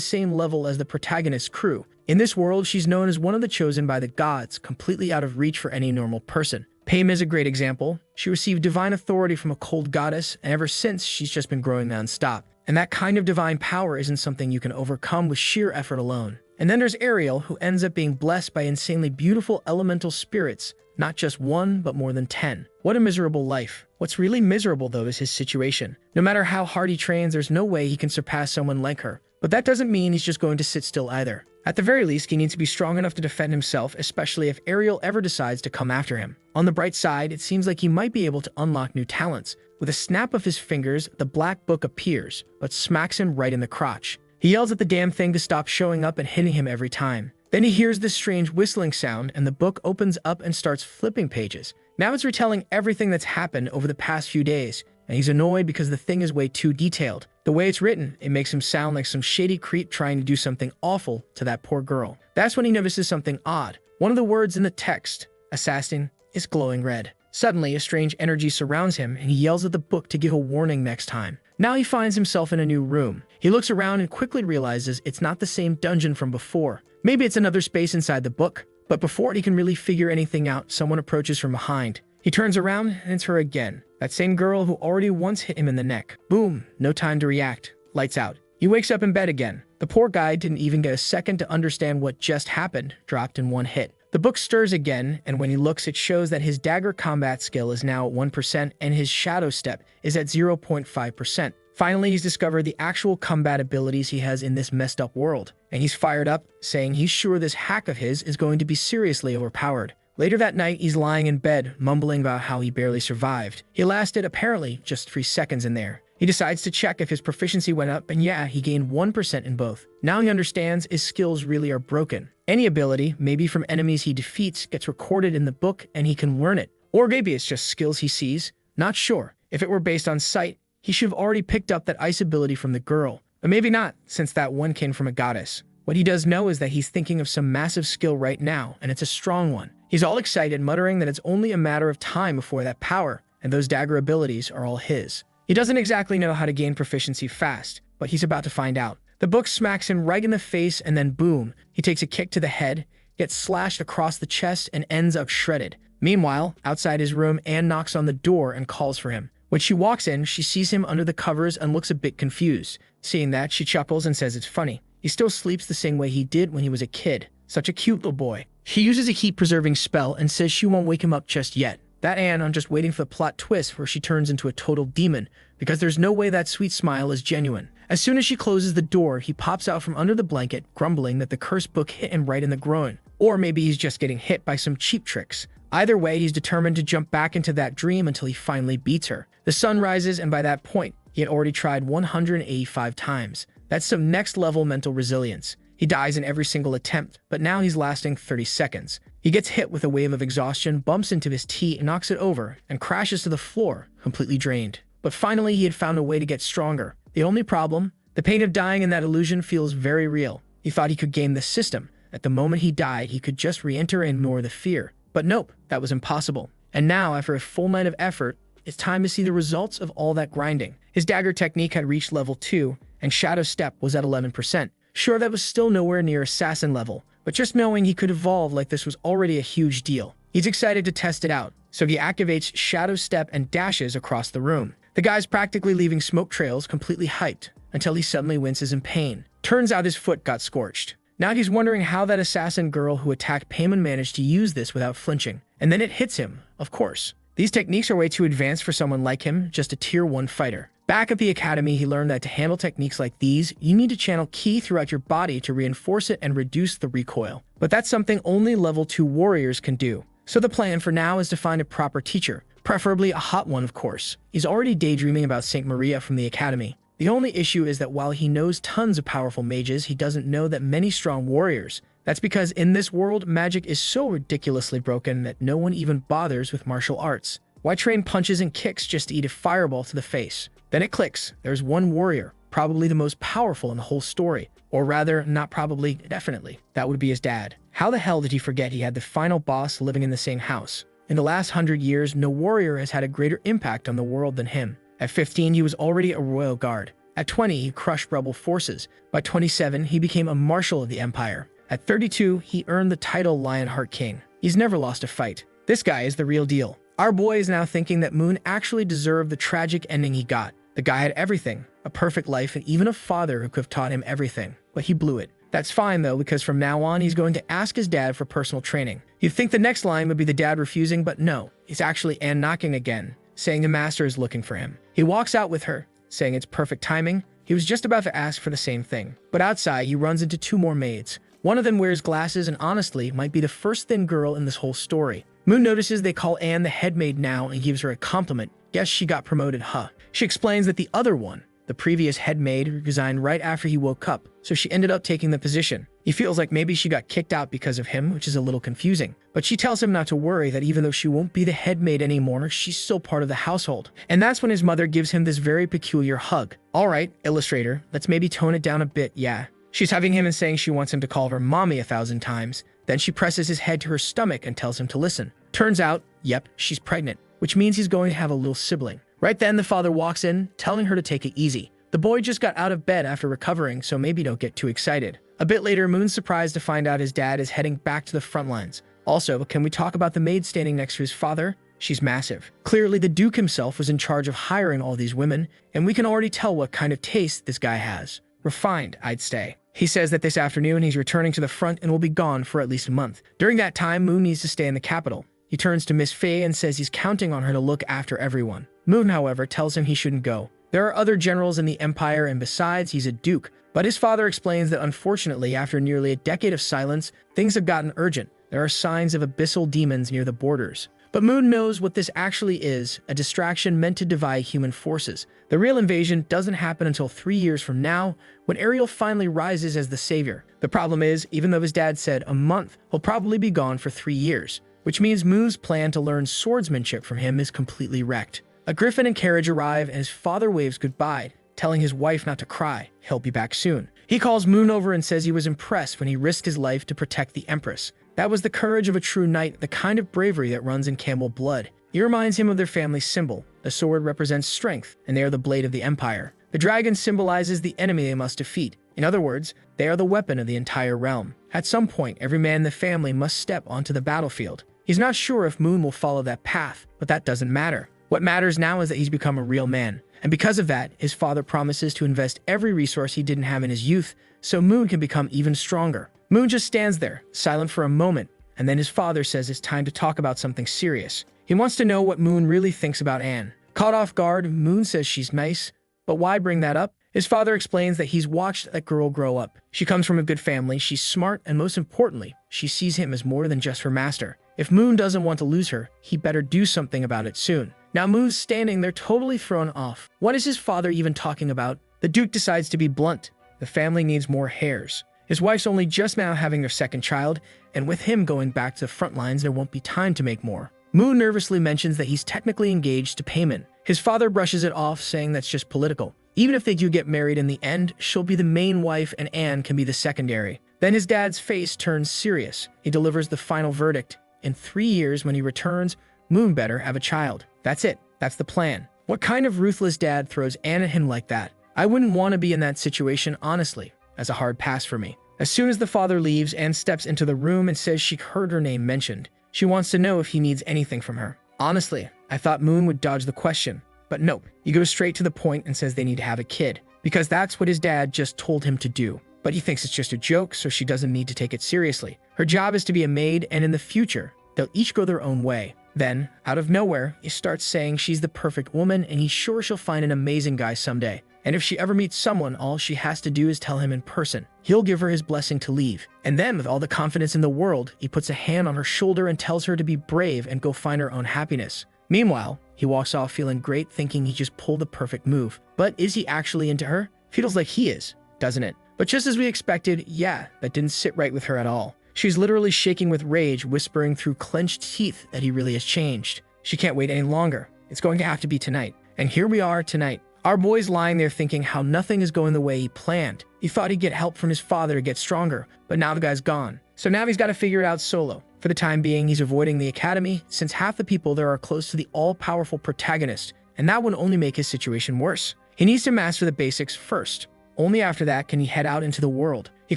S1: same level as the protagonist's crew. In this world, she's known as one of the chosen by the gods, completely out of reach for any normal person. Pame is a great example. She received divine authority from a cold goddess, and ever since, she's just been growing non-stop. And that kind of divine power isn't something you can overcome with sheer effort alone. And then there's Ariel, who ends up being blessed by insanely beautiful elemental spirits, not just one, but more than 10. What a miserable life. What's really miserable, though, is his situation. No matter how hard he trains, there's no way he can surpass someone like her. But that doesn't mean he's just going to sit still either. At the very least, he needs to be strong enough to defend himself, especially if Ariel ever decides to come after him. On the bright side, it seems like he might be able to unlock new talents. With a snap of his fingers, the black book appears, but smacks him right in the crotch. He yells at the damn thing to stop showing up and hitting him every time. Then he hears this strange whistling sound, and the book opens up and starts flipping pages. Now it's retelling everything that's happened over the past few days, and he's annoyed because the thing is way too detailed. The way it's written, it makes him sound like some shady creep trying to do something awful to that poor girl. That's when he notices something odd. One of the words in the text, assassin, is glowing red. Suddenly, a strange energy surrounds him, and he yells at the book to give a warning next time. Now he finds himself in a new room. He looks around and quickly realizes it's not the same dungeon from before. Maybe it's another space inside the book, but before he can really figure anything out, someone approaches from behind. He turns around, and it's her again. That same girl who already once hit him in the neck. Boom, no time to react. Lights out. He wakes up in bed again. The poor guy didn't even get a second to understand what just happened, dropped in one hit. The book stirs again, and when he looks, it shows that his dagger combat skill is now at 1% and his shadow step is at 0.5%. Finally, he's discovered the actual combat abilities he has in this messed up world, and he's fired up, saying he's sure this hack of his is going to be seriously overpowered. Later that night, he's lying in bed, mumbling about how he barely survived. He lasted, apparently, just 3 seconds in there. He decides to check if his proficiency went up, and yeah, he gained 1% in both. Now he understands his skills really are broken. Any ability, maybe from enemies he defeats, gets recorded in the book and he can learn it. Or maybe it's just skills he sees. Not sure. If it were based on sight, he should have already picked up that ice ability from the girl. But maybe not, since that one came from a goddess. What he does know is that he's thinking of some massive skill right now, and it's a strong one. He's all excited, muttering that it's only a matter of time before that power, and those dagger abilities are all his. He doesn't exactly know how to gain proficiency fast, but he's about to find out. The book smacks him right in the face, and then boom, he takes a kick to the head, gets slashed across the chest, and ends up shredded. Meanwhile, outside his room, Anne knocks on the door and calls for him. When she walks in, she sees him under the covers and looks a bit confused. Seeing that, she chuckles and says it's funny. He still sleeps the same way he did when he was a kid. Such a cute little boy. She uses a heat-preserving spell and says she won't wake him up just yet. That Anne, I'm just waiting for the plot twist where she turns into a total demon, because there's no way that sweet smile is genuine. As soon as she closes the door, he pops out from under the blanket, grumbling that the cursed book hit him right in the groin. Or maybe he's just getting hit by some cheap tricks. Either way, he's determined to jump back into that dream until he finally beats her. The sun rises, and by that point, he had already tried 185 times. That's some next-level mental resilience. He dies in every single attempt, but now he's lasting 30 seconds. He gets hit with a wave of exhaustion, bumps into his tea, knocks it over, and crashes to the floor, completely drained. But finally, he had found a way to get stronger. The only problem? The pain of dying in that illusion feels very real. He thought he could game the system. At the moment he died, he could just re-enter and ignore the fear. But nope, that was impossible. And now, after a full night of effort, it's time to see the results of all that grinding. His dagger technique had reached level 2, and Shadow Step was at 11%. Sure, that was still nowhere near assassin level, but just knowing he could evolve like this was already a huge deal. He's excited to test it out, so he activates Shadow Step and dashes across the room. The guy's practically leaving smoke trails, completely hyped, until he suddenly winces in pain. Turns out his foot got scorched. Now he's wondering how that assassin girl who attacked Payman managed to use this without flinching. And then it hits him, of course. These techniques are way too advanced for someone like him, just a tier 1 fighter. Back at the academy, he learned that to handle techniques like these, you need to channel ki throughout your body to reinforce it and reduce the recoil. But that's something only level 2 warriors can do. So the plan for now is to find a proper teacher, preferably a hot one, of course. He's already daydreaming about Saint Maria from the academy. The only issue is that while he knows tons of powerful mages, he doesn't know that many strong warriors. That's because in this world, magic is so ridiculously broken that no one even bothers with martial arts. Why train punches and kicks just to eat a fireball to the face? Then it clicks. There's one warrior, probably the most powerful in the whole story. Or rather, not probably, definitely. That would be his dad. How the hell did he forget he had the final boss living in the same house? In the last 100 years, no warrior has had a greater impact on the world than him. At 15, he was already a royal guard. At 20, he crushed rebel forces. By 27, he became a marshal of the empire. At 32, he earned the title Lionheart King. He's never lost a fight. This guy is the real deal. Our boy is now thinking that Moon actually deserved the tragic ending he got. The guy had everything, a perfect life, and even a father who could have taught him everything. But he blew it. That's fine though, because from now on, he's going to ask his dad for personal training. You'd think the next line would be the dad refusing, but no. It's actually Anne knocking again, saying the master is looking for him. He walks out with her, saying it's perfect timing. He was just about to ask for the same thing. But outside, he runs into 2 more maids. One of them wears glasses and honestly might be the first thin girl in this whole story. Moon notices they call Anne the head maid now and gives her a compliment. Guess she got promoted, huh? She explains that the other one, the previous head maid, resigned right after he woke up, so she ended up taking the position. He feels like maybe she got kicked out because of him, which is a little confusing. But she tells him not to worry, that even though she won't be the head maid anymore, she's still part of the household. And that's when his mother gives him this very peculiar hug. Alright, illustrator, let's maybe tone it down a bit, yeah. She's hugging him and saying she wants him to call her mommy 1,000 times. Then she presses his head to her stomach and tells him to listen. Turns out, yep, she's pregnant, which means he's going to have a little sibling. Right then, the father walks in, telling her to take it easy. The boy just got out of bed after recovering, so maybe don't get too excited. A bit later, Moon's surprised to find out his dad is heading back to the front lines. Also, can we talk about the maid standing next to his father? She's massive. Clearly, the Duke himself was in charge of hiring all these women, and we can already tell what kind of taste this guy has. Refined, I'd say. He says that this afternoon he's returning to the front and will be gone for at least a month. During that time, Moon needs to stay in the capital. He turns to Miss Faye and says he's counting on her to look after everyone. Moon, however, tells him he shouldn't go. There are other generals in the empire, and besides, he's a duke. But his father explains that unfortunately, after nearly a decade of silence, things have gotten urgent. There are signs of abyssal demons near the borders. But Moon knows what this actually is, a distraction meant to divide human forces. The real invasion doesn't happen until 3 years from now, when Ariel finally rises as the savior. The problem is, even though his dad said a month, he'll probably be gone for 3 years, which means Moon's plan to learn swordsmanship from him is completely wrecked. A griffin and carriage arrive, and his father waves goodbye, telling his wife not to cry. He'll be back soon. He calls Moon over and says he was impressed when he risked his life to protect the Empress. That was the courage of a true knight, the kind of bravery that runs in Campbell blood. He reminds him of their family symbol. The sword represents strength, and they are the blade of the Empire. The dragon symbolizes the enemy they must defeat. In other words, they are the weapon of the entire realm. At some point, every man in the family must step onto the battlefield. He's not sure if Moon will follow that path, but that doesn't matter. What matters now is that he's become a real man. And because of that, his father promises to invest every resource he didn't have in his youth, so Moon can become even stronger. Moon just stands there, silent for a moment, and then his father says it's time to talk about something serious. He wants to know what Moon really thinks about Anne. Caught off guard, Moon says she's nice, but why bring that up? His father explains that he's watched that girl grow up. She comes from a good family, she's smart, and most importantly, she sees him as more than just her master. If Moon doesn't want to lose her, he better do something about it soon. Now Moon's standing there totally thrown off. What is his father even talking about? The Duke decides to be blunt. The family needs more heirs. His wife's only just now having their second child, and with him going back to the front lines, there won't be time to make more. Moon nervously mentions that he's technically engaged to Payman. His father brushes it off, saying that's just political. Even if they do get married in the end, she'll be the main wife and Anne can be the secondary. Then his dad's face turns serious. He delivers the final verdict. In 3 years, when he returns, Moon better have a child. That's it. That's the plan. What kind of ruthless dad throws Anne at him like that? I wouldn't want to be in that situation, honestly. That's a hard pass for me. As soon as the father leaves, Anne steps into the room and says she heard her name mentioned. She wants to know if he needs anything from her. Honestly, I thought Moon would dodge the question, but nope. He goes straight to the point and says they need to have a kid, because that's what his dad just told him to do. But he thinks it's just a joke, so she doesn't need to take it seriously. Her job is to be a maid, and in the future, they'll each go their own way. Then, out of nowhere, he starts saying she's the perfect woman and he's sure she'll find an amazing guy someday. And if she ever meets someone, all she has to do is tell him in person. He'll give her his blessing to leave. And then, with all the confidence in the world, he puts a hand on her shoulder and tells her to be brave and go find her own happiness. Meanwhile, he walks off feeling great, thinking he just pulled the perfect move. But is he actually into her? Feels like he is, doesn't it? But just as we expected, yeah, that didn't sit right with her at all. She's literally shaking with rage, whispering through clenched teeth that he really has changed. She can't wait any longer. It's going to have to be tonight. And here we are tonight. Our boy's lying there thinking how nothing is going the way he planned. He thought he'd get help from his father to get stronger, but now the guy's gone. So now he's got to figure it out solo. For the time being, he's avoiding the academy, since half the people there are close to the all-powerful protagonist, and that would only make his situation worse. He needs to master the basics first. Only after that can he head out into the world. He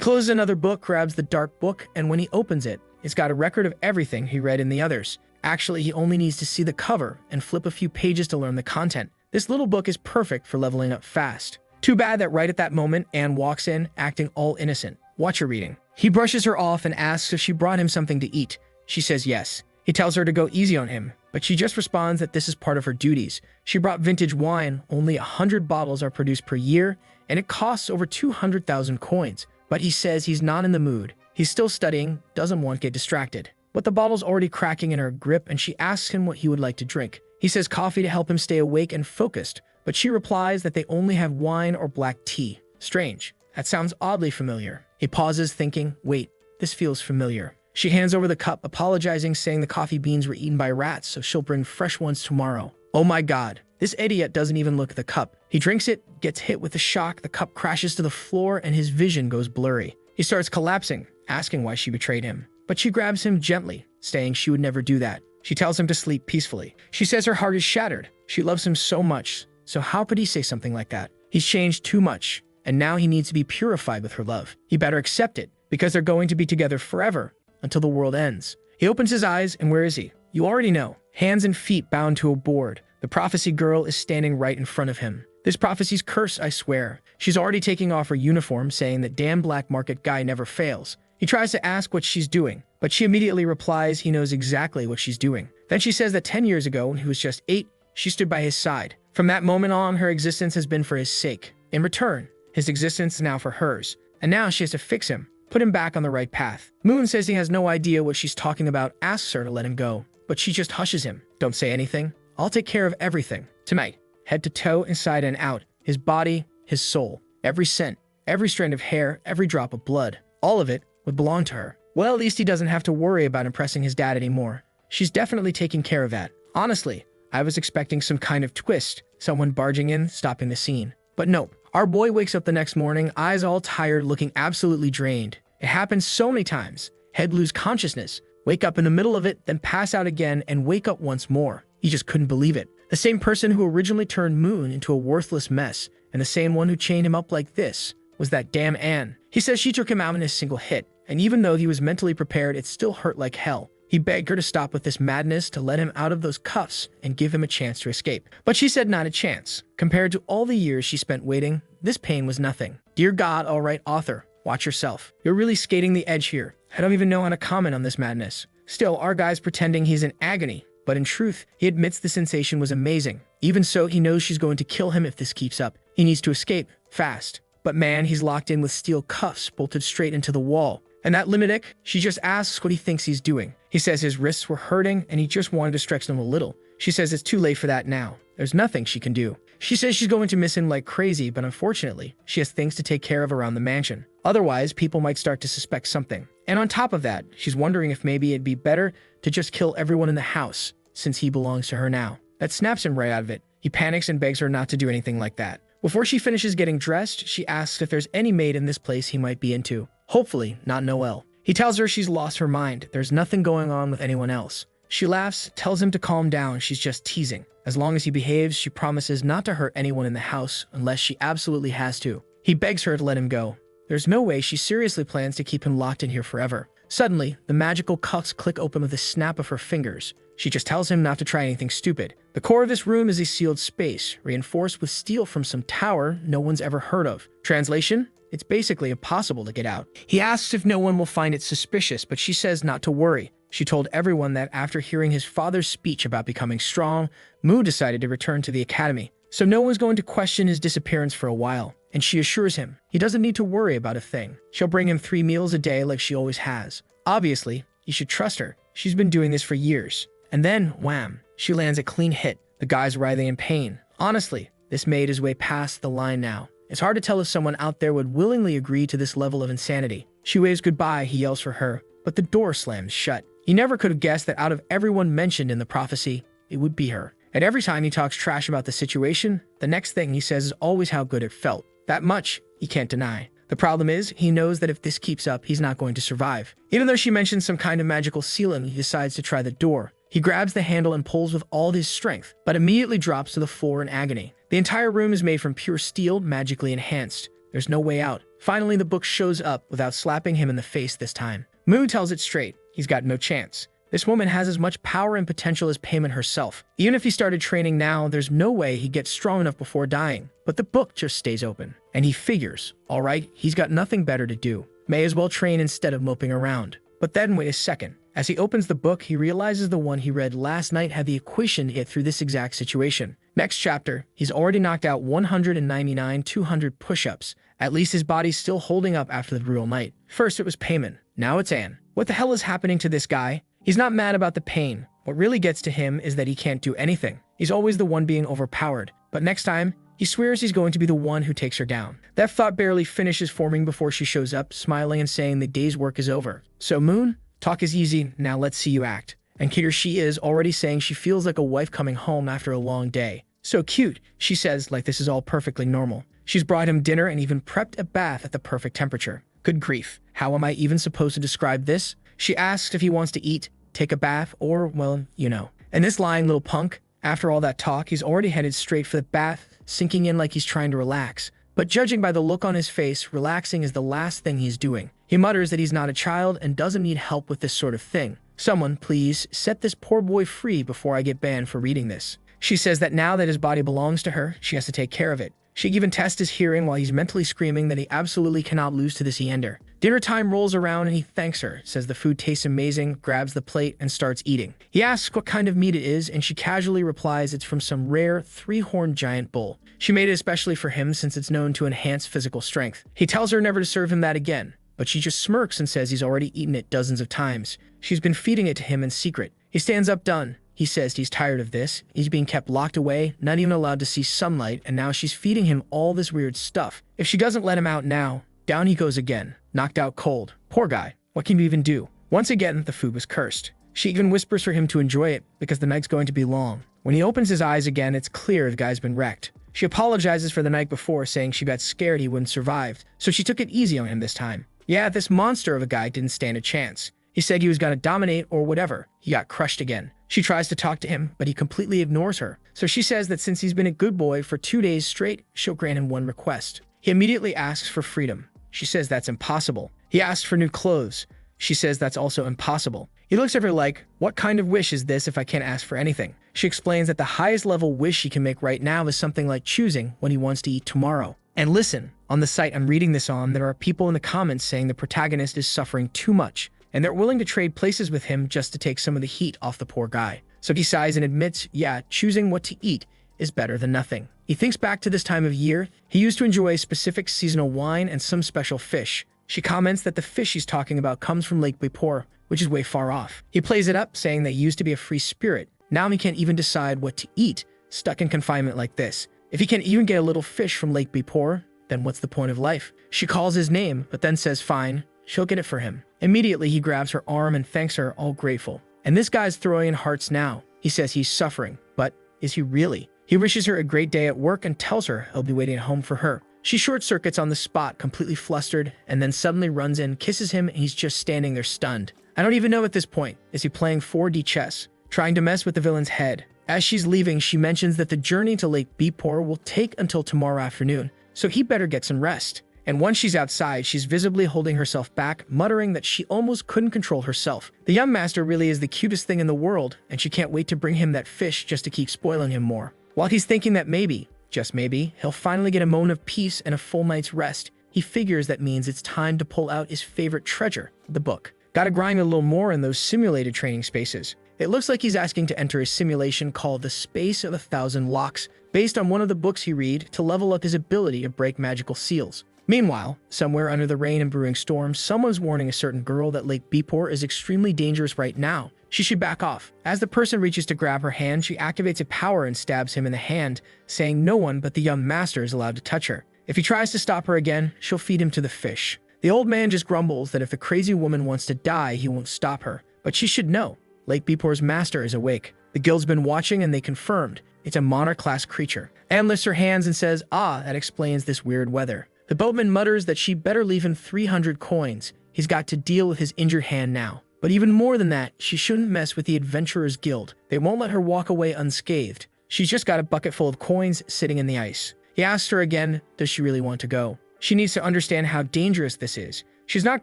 S1: closes another book, grabs the dark book, and when he opens it, it's got a record of everything he read in the others. Actually, he only needs to see the cover and flip a few pages to learn the content. This little book is perfect for leveling up fast. Too bad that right at that moment, Anne walks in, acting all innocent. Watch her reading. He brushes her off and asks if she brought him something to eat. She says yes. He tells her to go easy on him, but she just responds that this is part of her duties. She brought vintage wine. Only 100 bottles are produced per year, and it costs over 200,000 coins. But he says he's not in the mood. He's still studying, doesn't want to get distracted. But the bottle's already cracking in her grip, and she asks him what he would like to drink. He says coffee to help him stay awake and focused, but she replies that they only have wine or black tea. Strange. That sounds oddly familiar. He pauses, thinking, wait, this feels familiar. She hands over the cup, apologizing, saying the coffee beans were eaten by rats, so she'll bring fresh ones tomorrow. Oh my god. This idiot doesn't even look at the cup. He drinks it, gets hit with a shock, the cup crashes to the floor, and his vision goes blurry. He starts collapsing, asking why she betrayed him. But she grabs him gently, saying she would never do that. She tells him to sleep peacefully. She says her heart is shattered. She loves him so much. So how could he say something like that? He's changed too much, and now he needs to be purified with her love. He better accept it, because they're going to be together forever, until the world ends. He opens his eyes, and where is he? You already know. Hands and feet bound to a board. The prophecy girl is standing right in front of him. This prophecy's curse, I swear. She's already taking off her uniform, saying that damn black market guy never fails. He tries to ask what she's doing, but she immediately replies he knows exactly what she's doing. Then she says that 10 years ago, when he was just 8, she stood by his side. From that moment on, her existence has been for his sake. In return, his existence is now for hers. And now she has to fix him, put him back on the right path. Moon says he has no idea what she's talking about, asks her to let him go. But she just hushes him. Don't say anything. I'll take care of everything. Tonight, head to toe, inside and out. His body, his soul. Every scent, every strand of hair, every drop of blood. All of it would belong to her. Well, at least he doesn't have to worry about impressing his dad anymore. She's definitely taking care of that. Honestly, I was expecting some kind of twist. Someone barging in, stopping the scene. But nope. Our boy wakes up the next morning, eyes all tired, looking absolutely drained. It happens so many times. Head lose consciousness, wake up in the middle of it, then pass out again and wake up once more. He just couldn't believe it. The same person who originally turned Moon into a worthless mess, and the same one who chained him up like this, was that damn Anne. He says she took him out in a single hit, and even though he was mentally prepared, it still hurt like hell. He begged her to stop with this madness, to let him out of those cuffs and give him a chance to escape. But she said not a chance. Compared to all the years she spent waiting, this pain was nothing. Dear God, all right, author, watch yourself. You're really skating the edge here. I don't even know how to comment on this madness. Still, our guy's pretending he's in agony, but in truth, he admits the sensation was amazing. Even so, he knows she's going to kill him if this keeps up. He needs to escape, fast. But man, he's locked in with steel cuffs bolted straight into the wall. And that Limitic, she just asks what he thinks he's doing. He says his wrists were hurting and he just wanted to stretch them a little. She says it's too late for that now. There's nothing she can do. She says she's going to miss him like crazy, but unfortunately, she has things to take care of around the mansion. Otherwise, people might start to suspect something. And on top of that, she's wondering if maybe it'd be better to just kill everyone in the house, since he belongs to her now. That snaps him right out of it. He panics and begs her not to do anything like that. Before she finishes getting dressed, she asks if there's any maid in this place he might be into. Hopefully, not Noelle. He tells her she's lost her mind. There's nothing going on with anyone else. She laughs, tells him to calm down, she's just teasing. As long as he behaves, she promises not to hurt anyone in the house unless she absolutely has to. He begs her to let him go. There's no way she seriously plans to keep him locked in here forever. Suddenly, the magical cuffs click open with a snap of her fingers. She just tells him not to try anything stupid. The core of this room is a sealed space, reinforced with steel from some tower no one's ever heard of. Translation? It's basically impossible to get out. He asks if no one will find it suspicious, but she says not to worry. She told everyone that after hearing his father's speech about becoming strong, Mu decided to return to the academy. So no one's going to question his disappearance for a while, and she assures him he doesn't need to worry about a thing. She'll bring him 3 meals a day like she always has. Obviously, you should trust her. She's been doing this for years. And then, wham, she lands a clean hit. The guy's writhing in pain. Honestly, this maid is way past the line now. It's hard to tell if someone out there would willingly agree to this level of insanity. She waves goodbye, he yells for her, but the door slams shut. He never could have guessed that out of everyone mentioned in the prophecy, it would be her. And every time he talks trash about the situation, the next thing he says is always how good it felt. That much, he can't deny. The problem is, he knows that if this keeps up, he's not going to survive. Even though she mentions some kind of magical sealant, he decides to try the door. He grabs the handle and pulls with all his strength, but immediately drops to the floor in agony. The entire room is made from pure steel, magically enhanced. There's no way out. Finally, the book shows up without slapping him in the face this time. Mu tells it straight. He's got no chance. This woman has as much power and potential as Payment herself. Even if he started training now, there's no way he'd get strong enough before dying. But the book just stays open. And he figures, all right, he's got nothing better to do. May as well train instead of moping around. But then wait a second. As he opens the book, he realizes the one he read last night had the equation to get through this exact situation. Next chapter, he's already knocked out 199 200 push-ups. At least his body's still holding up after the brutal night. First it was Payment, now it's Anne. What the hell is happening to this guy? He's not mad about the pain. What really gets to him is that he can't do anything. He's always the one being overpowered. But next time, he swears he's going to be the one who takes her down. That thought barely finishes forming before she shows up, smiling and saying the day's work is over. So Moon, talk is easy, now let's see you act. And here she is, already saying she feels like a wife coming home after a long day. So cute, she says, like this is all perfectly normal. She's brought him dinner and even prepped a bath at the perfect temperature. Good grief, how am I even supposed to describe this? She asks if he wants to eat, take a bath, or, well, you know. And this lying little punk, after all that talk, he's already headed straight for the bath, sinking in like he's trying to relax. But judging by the look on his face, relaxing is the last thing he's doing. He mutters that he's not a child and doesn't need help with this sort of thing. Someone, please, set this poor boy free before I get banned for reading this. She says that now that his body belongs to her, she has to take care of it. She even tests his hearing while he's mentally screaming that he absolutely cannot lose to this Eander. Dinner time rolls around and he thanks her, says the food tastes amazing, grabs the plate, and starts eating. He asks what kind of meat it is, and she casually replies it's from some rare 3-horned giant bull. She made it especially for him since it's known to enhance physical strength. He tells her never to serve him that again, but she just smirks and says he's already eaten it dozens of times. She's been feeding it to him in secret. He stands up done. He says he's tired of this. He's being kept locked away, not even allowed to see sunlight, and now she's feeding him all this weird stuff. If she doesn't let him out now, down he goes again, knocked out cold. Poor guy. What can you even do? Once again, the food was cursed. She even whispers for him to enjoy it because the night's going to be long. When he opens his eyes again, it's clear the guy's been wrecked. She apologizes for the night before, saying she got scared he wouldn't survive, so she took it easy on him this time. Yeah, this monster of a guy didn't stand a chance. He said he was going to dominate or whatever. He got crushed again. She tries to talk to him, but he completely ignores her. So she says that since he's been a good boy for 2 days straight, she'll grant him one request. He immediately asks for freedom. She says that's impossible. He asks for new clothes. She says that's also impossible. He looks at her like, what kind of wish is this if I can't ask for anything? She explains that the highest level wish he can make right now is something like choosing when he wants to eat tomorrow. And listen, on the site I'm reading this on, there are people in the comments saying the protagonist is suffering too much, and they're willing to trade places with him just to take some of the heat off the poor guy. So he sighs and admits, yeah, choosing what to eat is better than nothing. He thinks back to this time of year. He used to enjoy a specific seasonal wine and some special fish. She comments that the fish he's talking about comes from Lake Bipor, which is way far off. He plays it up, saying that he used to be a free spirit. Now he can't even decide what to eat, stuck in confinement like this. If he can't even get a little fish from Lake Bipor, then what's the point of life? She calls his name, but then says fine, she'll get it for him. Immediately, he grabs her arm and thanks her, all grateful. And this guy's throwing in hearts now. He says he's suffering, but is he really? He wishes her a great day at work and tells her he'll be waiting at home for her. She short circuits on the spot, completely flustered, and then suddenly runs in, kisses him, and he's just standing there stunned. I don't even know at this point. Is he playing 4D chess? trying to mess with the villain's head. As she's leaving, she mentions that the journey to Lake Bipor will take until tomorrow afternoon, so he better get some rest. And once she's outside, she's visibly holding herself back, muttering that she almost couldn't control herself. The young master really is the cutest thing in the world, and she can't wait to bring him that fish just to keep spoiling him more. While he's thinking that maybe, just maybe, he'll finally get a moment of peace and a full night's rest, he figures that means it's time to pull out his favorite treasure, the book. Gotta grind a little more in those simulated training spaces. It looks like he's asking to enter a simulation called the Space of 1,000 Locks, based on one of the books he read to level up his ability to break magical seals. Meanwhile, somewhere under the rain and brewing storm, someone's warning a certain girl that Lake Bipor is extremely dangerous right now. She should back off. As the person reaches to grab her hand, she activates a power and stabs him in the hand, saying no one but the young master is allowed to touch her. If he tries to stop her again, she'll feed him to the fish. The old man just grumbles that if the crazy woman wants to die, he won't stop her. But she should know. Lake Bipor's master is awake. The guild's been watching and they confirmed. It's a monarch-class creature. Anne lifts her hands and says, that explains this weird weather. The boatman mutters that she better leave him 300 coins. He's got to deal with his injured hand now. But even more than that, she shouldn't mess with the Adventurers Guild. They won't let her walk away unscathed. She's just got a bucket full of coins sitting in the ice. He asks her again, does she really want to go? She needs to understand how dangerous this is. She's not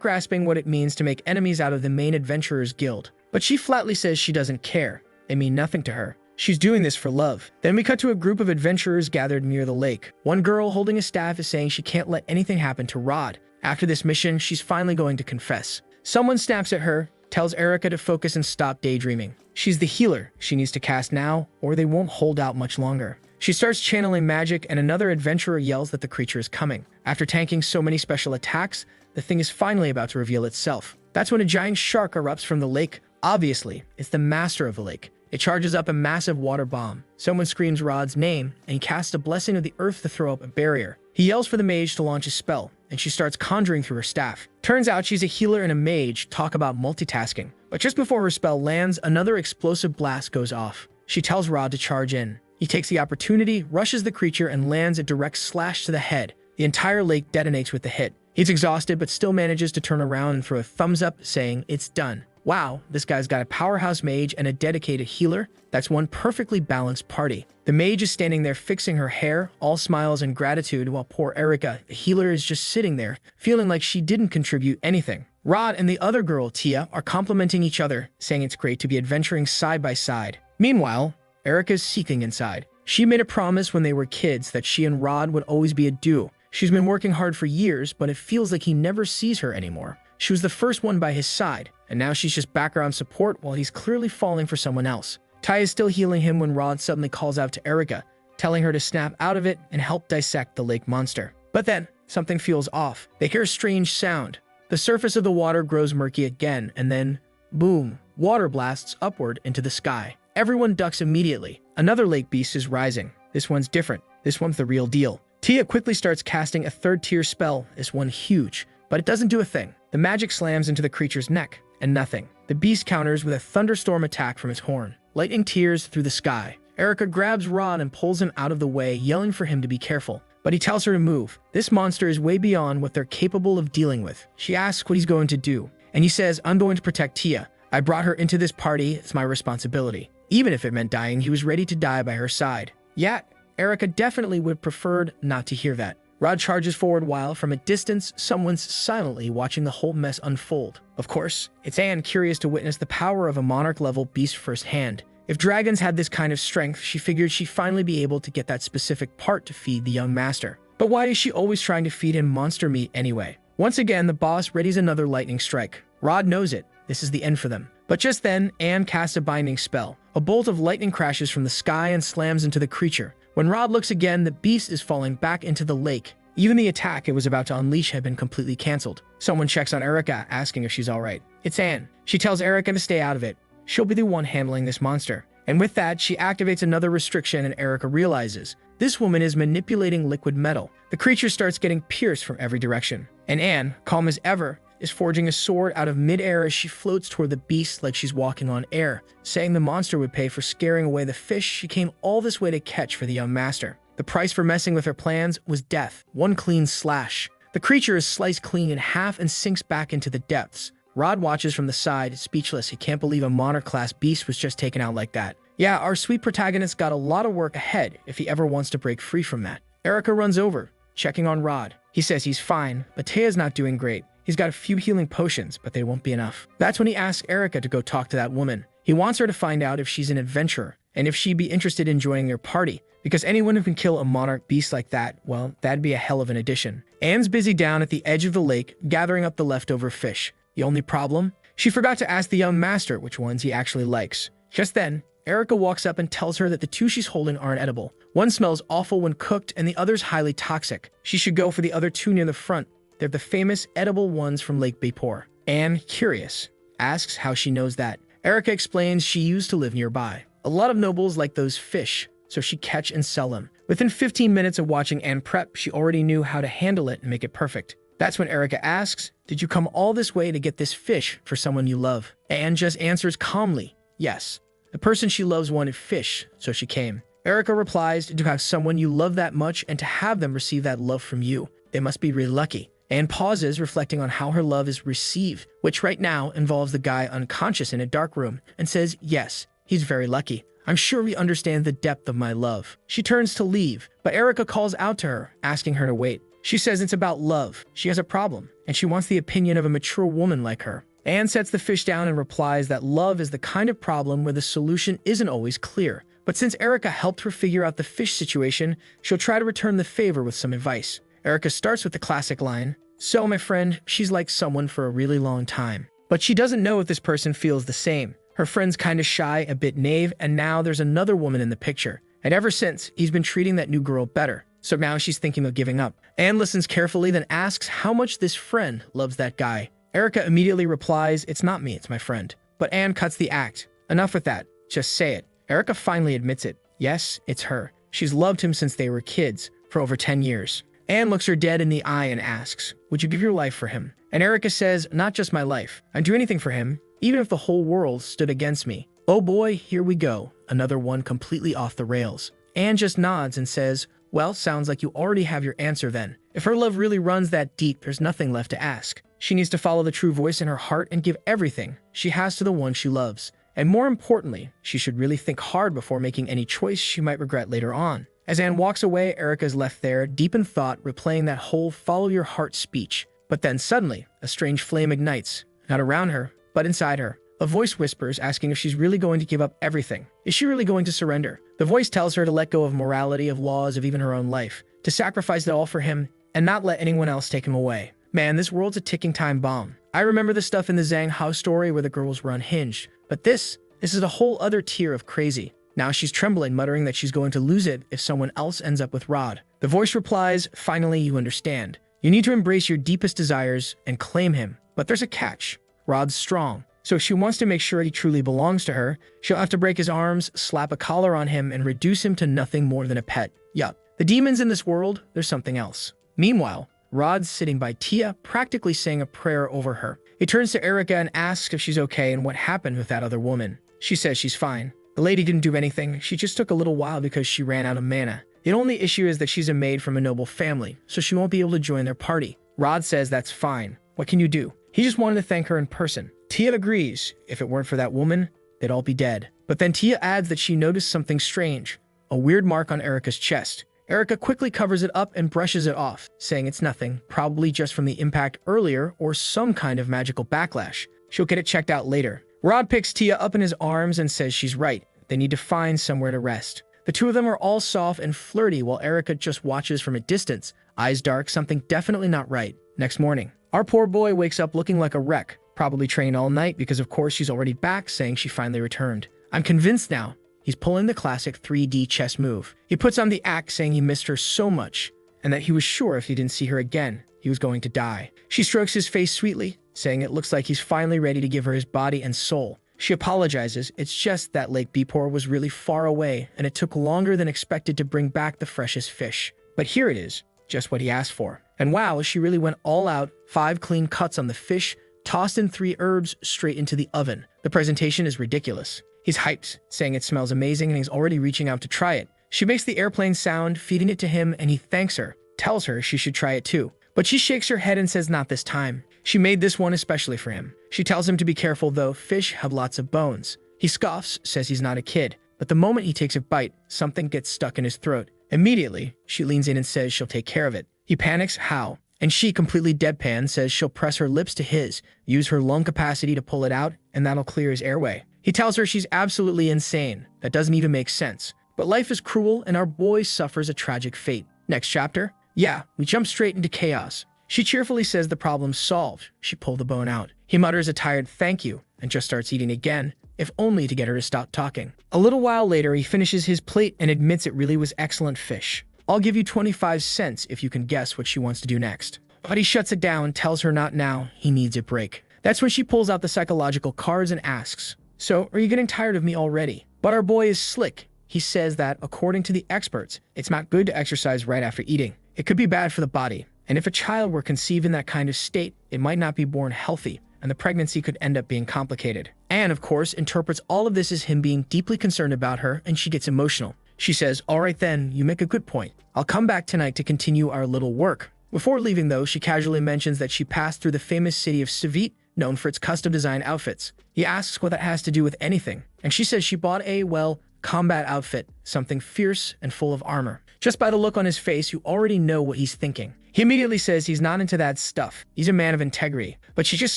S1: grasping what it means to make enemies out of the main Adventurers Guild. But she flatly says she doesn't care. They mean nothing to her. She's doing this for love. Then we cut to a group of adventurers gathered near the lake. One girl holding a staff is saying she can't let anything happen to Rod. After this mission, she's finally going to confess. Someone snaps at her, tells Erica to focus and stop daydreaming. She's the healer. She needs to cast now, or they won't hold out much longer. She starts channeling magic, and another adventurer yells that the creature is coming. After tanking so many special attacks, the thing is finally about to reveal itself. That's when a giant shark erupts from the lake. Obviously, it's the master of the lake. It charges up a massive water bomb. Someone screams Rod's name, and he casts a blessing of the earth to throw up a barrier. He yells for the mage to launch a spell, and she starts conjuring through her staff. Turns out she's a healer and a mage. Talk about multitasking. But just before her spell lands, another explosive blast goes off. She tells Rod to charge in. He takes the opportunity, rushes the creature, and lands a direct slash to the head. The entire lake detonates with the hit. He's exhausted, but still manages to turn around and throw a thumbs up, saying, "It's done." Wow, this guy's got a powerhouse mage and a dedicated healer. That's one perfectly balanced party. The mage is standing there fixing her hair, all smiles and gratitude, while poor Erica, the healer, is just sitting there, feeling like she didn't contribute anything. Rod and the other girl, Tia, are complimenting each other, saying it's great to be adventuring side by side. Meanwhile, Erica's seeking inside. She made a promise when they were kids that she and Rod would always be a duo. She's been working hard for years, but it feels like he never sees her anymore. She was the first one by his side, and now she's just background support while he's clearly falling for someone else. Ty is still healing him when Rod suddenly calls out to Erica, telling her to snap out of it and help dissect the lake monster. But then, something feels off. They hear a strange sound. The surface of the water grows murky again, and then, boom, water blasts upward into the sky. Everyone ducks immediately. Another lake beast is rising. This one's different. This one's the real deal. Tia quickly starts casting a third-tier spell, this one huge, but it doesn't do a thing. The magic slams into the creature's neck, and nothing. The beast counters with a thunderstorm attack from its horn, lightning tears through the sky. Erica grabs Rod and pulls him out of the way, yelling for him to be careful. But he tells her to move. This monster is way beyond what they're capable of dealing with. She asks what he's going to do, and he says, "I'm going to protect Tia. I brought her into this party, it's my responsibility." Even if it meant dying, he was ready to die by her side. Yet, Erica definitely would have preferred not to hear that. Rod charges forward while, from a distance, someone's silently watching the whole mess unfold. Of course, it's Anne, curious to witness the power of a monarch-level beast firsthand. If dragons had this kind of strength, she figured she'd finally be able to get that specific part to feed the young master. But why is she always trying to feed him monster meat anyway? Once again, the boss readies another lightning strike. Rod knows it. This is the end for them. But just then, Anne casts a binding spell. A bolt of lightning crashes from the sky and slams into the creature. When Rod looks again, the beast is falling back into the lake. Even the attack it was about to unleash had been completely canceled. Someone checks on Erica, asking if she's alright. It's Anne. She tells Erica to stay out of it. She'll be the one handling this monster. And with that, she activates another restriction, and Erica realizes this woman is manipulating liquid metal. The creature starts getting pierced from every direction. And Anne, calm as ever, is forging a sword out of midair as she floats toward the beast like she's walking on air, saying the monster would pay for scaring away the fish she came all this way to catch for the young master. The price for messing with her plans was death, one clean slash. The creature is sliced clean in half and sinks back into the depths. Rod watches from the side, speechless. He can't believe a monarch-class beast was just taken out like that. Yeah, our sweet protagonist got a lot of work ahead if he ever wants to break free from that. Erica runs over, checking on Rod. He says he's fine, but Taya's not doing great. He's got a few healing potions, but they won't be enough. That's when he asks Erica to go talk to that woman. He wants her to find out if she's an adventurer, and if she'd be interested in joining their party. Because anyone who can kill a monarch beast like that, well, that'd be a hell of an addition. Anne's busy down at the edge of the lake, gathering up the leftover fish. The only problem? She forgot to ask the young master which ones he actually likes. Just then, Erica walks up and tells her that the two she's holding aren't edible. One smells awful when cooked, and the other's highly toxic. She should go for the other two near the front. They're the famous edible ones from Lake Bapor. Anne, curious, asks how she knows that. Erica explains she used to live nearby. A lot of nobles like those fish, so she catch and sell them. Within 15 minutes of watching Anne prep, she already knew how to handle it and make it perfect. That's when Erica asks, "Did you come all this way to get this fish for someone you love?" Anne just answers calmly, "Yes. The person she loves wanted fish, so she came." Erica replies, "To have someone you love that much and to have them receive that love from you. They must be really lucky." Anne pauses, reflecting on how her love is received, which right now involves the guy unconscious in a dark room, and says, "Yes, he's very lucky. I'm sure we understand the depth of my love." She turns to leave, but Erica calls out to her, asking her to wait. She says it's about love. She has a problem, and she wants the opinion of a mature woman like her. Anne sets the fish down and replies that love is the kind of problem where the solution isn't always clear. But since Erica helped her figure out the fish situation, she'll try to return the favor with some advice. Erica starts with the classic line, "So, my friend, she's like someone for a really long time." But she doesn't know if this person feels the same. Her friend's kinda shy, a bit naive, and now there's another woman in the picture. And ever since, he's been treating that new girl better. So now she's thinking of giving up. Anne listens carefully, then asks how much this friend loves that guy. Erica immediately replies, "It's not me, it's my friend." But Anne cuts the act. "Enough with that. Just say it." Erica finally admits it. Yes, it's her. She's loved him since they were kids, for over 10 years. Anne looks her dead in the eye and asks, "Would you give your life for him?" And Erica says, "Not just my life. I'd do anything for him, even if the whole world stood against me." Oh boy, here we go. Another one completely off the rails. Anne just nods and says, "Well, sounds like you already have your answer then." If her love really runs that deep, there's nothing left to ask. She needs to follow the true voice in her heart and give everything she has to the one she loves. And more importantly, she should really think hard before making any choice she might regret later on. As Anne walks away, Erica's left there, deep in thought, replaying that whole follow your heart speech. But then suddenly, a strange flame ignites, not around her, but inside her. A voice whispers, asking if she's really going to give up everything. Is she really going to surrender? The voice tells her to let go of morality, of laws, of even her own life, to sacrifice it all for him, and not let anyone else take him away. Man, this world's a ticking time bomb. I remember the stuff in the Zhang Hao story where the girls were unhinged, but this is a whole other tier of crazy. Now she's trembling, muttering that she's going to lose it if someone else ends up with Rod. The voice replies, "Finally, you understand. You need to embrace your deepest desires and claim him. But there's a catch. Rod's strong. So if she wants to make sure he truly belongs to her, she'll have to break his arms, slap a collar on him, and reduce him to nothing more than a pet. Yup. The demons in this world, there's something else." Meanwhile, Rod's sitting by Tia, practically saying a prayer over her. He turns to Erica and asks if she's okay and what happened with that other woman. She says she's fine. The lady didn't do anything. She just took a little while because she ran out of mana. The only issue is that she's a maid from a noble family, so she won't be able to join their party. Rod says that's fine. What can you do? He just wanted to thank her in person. Tia agrees. If it weren't for that woman, they'd all be dead. But then Tia adds that she noticed something strange. A weird mark on Erica's chest. Erica quickly covers it up and brushes it off, saying it's nothing, probably just from the impact earlier or some kind of magical backlash. She'll get it checked out later. Rod picks Tia up in his arms and says she's right. They need to find somewhere to rest. The two of them are all soft and flirty while Erica just watches from a distance, eyes dark, something definitely not right. Next morning, our poor boy wakes up looking like a wreck, probably trained all night because of course she's already back, saying she finally returned. I'm convinced now. He's pulling the classic 3D chess move. He puts on the act, saying he missed her so much, and that he was sure if he didn't see her again, he was going to die. She strokes his face sweetly, saying it looks like he's finally ready to give her his body and soul. She apologizes. It's just that Lake Bapor was really far away, and it took longer than expected to bring back the freshest fish. But here it is, just what he asked for. And wow, she really went all out, 5 clean cuts on the fish, tossed in 3 herbs straight into the oven. The presentation is ridiculous. He's hyped, saying it smells amazing and he's already reaching out to try it. She makes the airplane sound, feeding it to him, and he thanks her, tells her she should try it too. But she shakes her head and says not this time. She made this one especially for him. She tells him to be careful though, fish have lots of bones. He scoffs, says he's not a kid, but the moment he takes a bite, something gets stuck in his throat. Immediately, she leans in and says she'll take care of it. He panics, how? And she, completely deadpan, says she'll press her lips to his, use her lung capacity to pull it out, and that'll clear his airway. He tells her she's absolutely insane. That doesn't even make sense. But life is cruel, and our boy suffers a tragic fate. Next chapter? Yeah, we jump straight into chaos. She cheerfully says the problem's solved. She pulled the bone out. He mutters a tired thank you, and just starts eating again, if only to get her to stop talking. A little while later, he finishes his plate and admits it really was excellent fish. I'll give you 25 cents if you can guess what she wants to do next. But he shuts it down, tells her not now, he needs a break. That's when she pulls out the psychological cards and asks, so, are you getting tired of me already? But our boy is slick. He says that, according to the experts, it's not good to exercise right after eating. It could be bad for the body. And if a child were conceived in that kind of state, it might not be born healthy, and the pregnancy could end up being complicated. Anne, of course, interprets all of this as him being deeply concerned about her, and she gets emotional. She says, all right then, you make a good point. I'll come back tonight to continue our little work. Before leaving though, she casually mentions that she passed through the famous city of Savit, known for its custom design outfits. He asks what that has to do with anything, and she says she bought a, well, combat outfit, something fierce and full of armor. Just by the look on his face, you already know what he's thinking. He immediately says he's not into that stuff. He's a man of integrity. But she just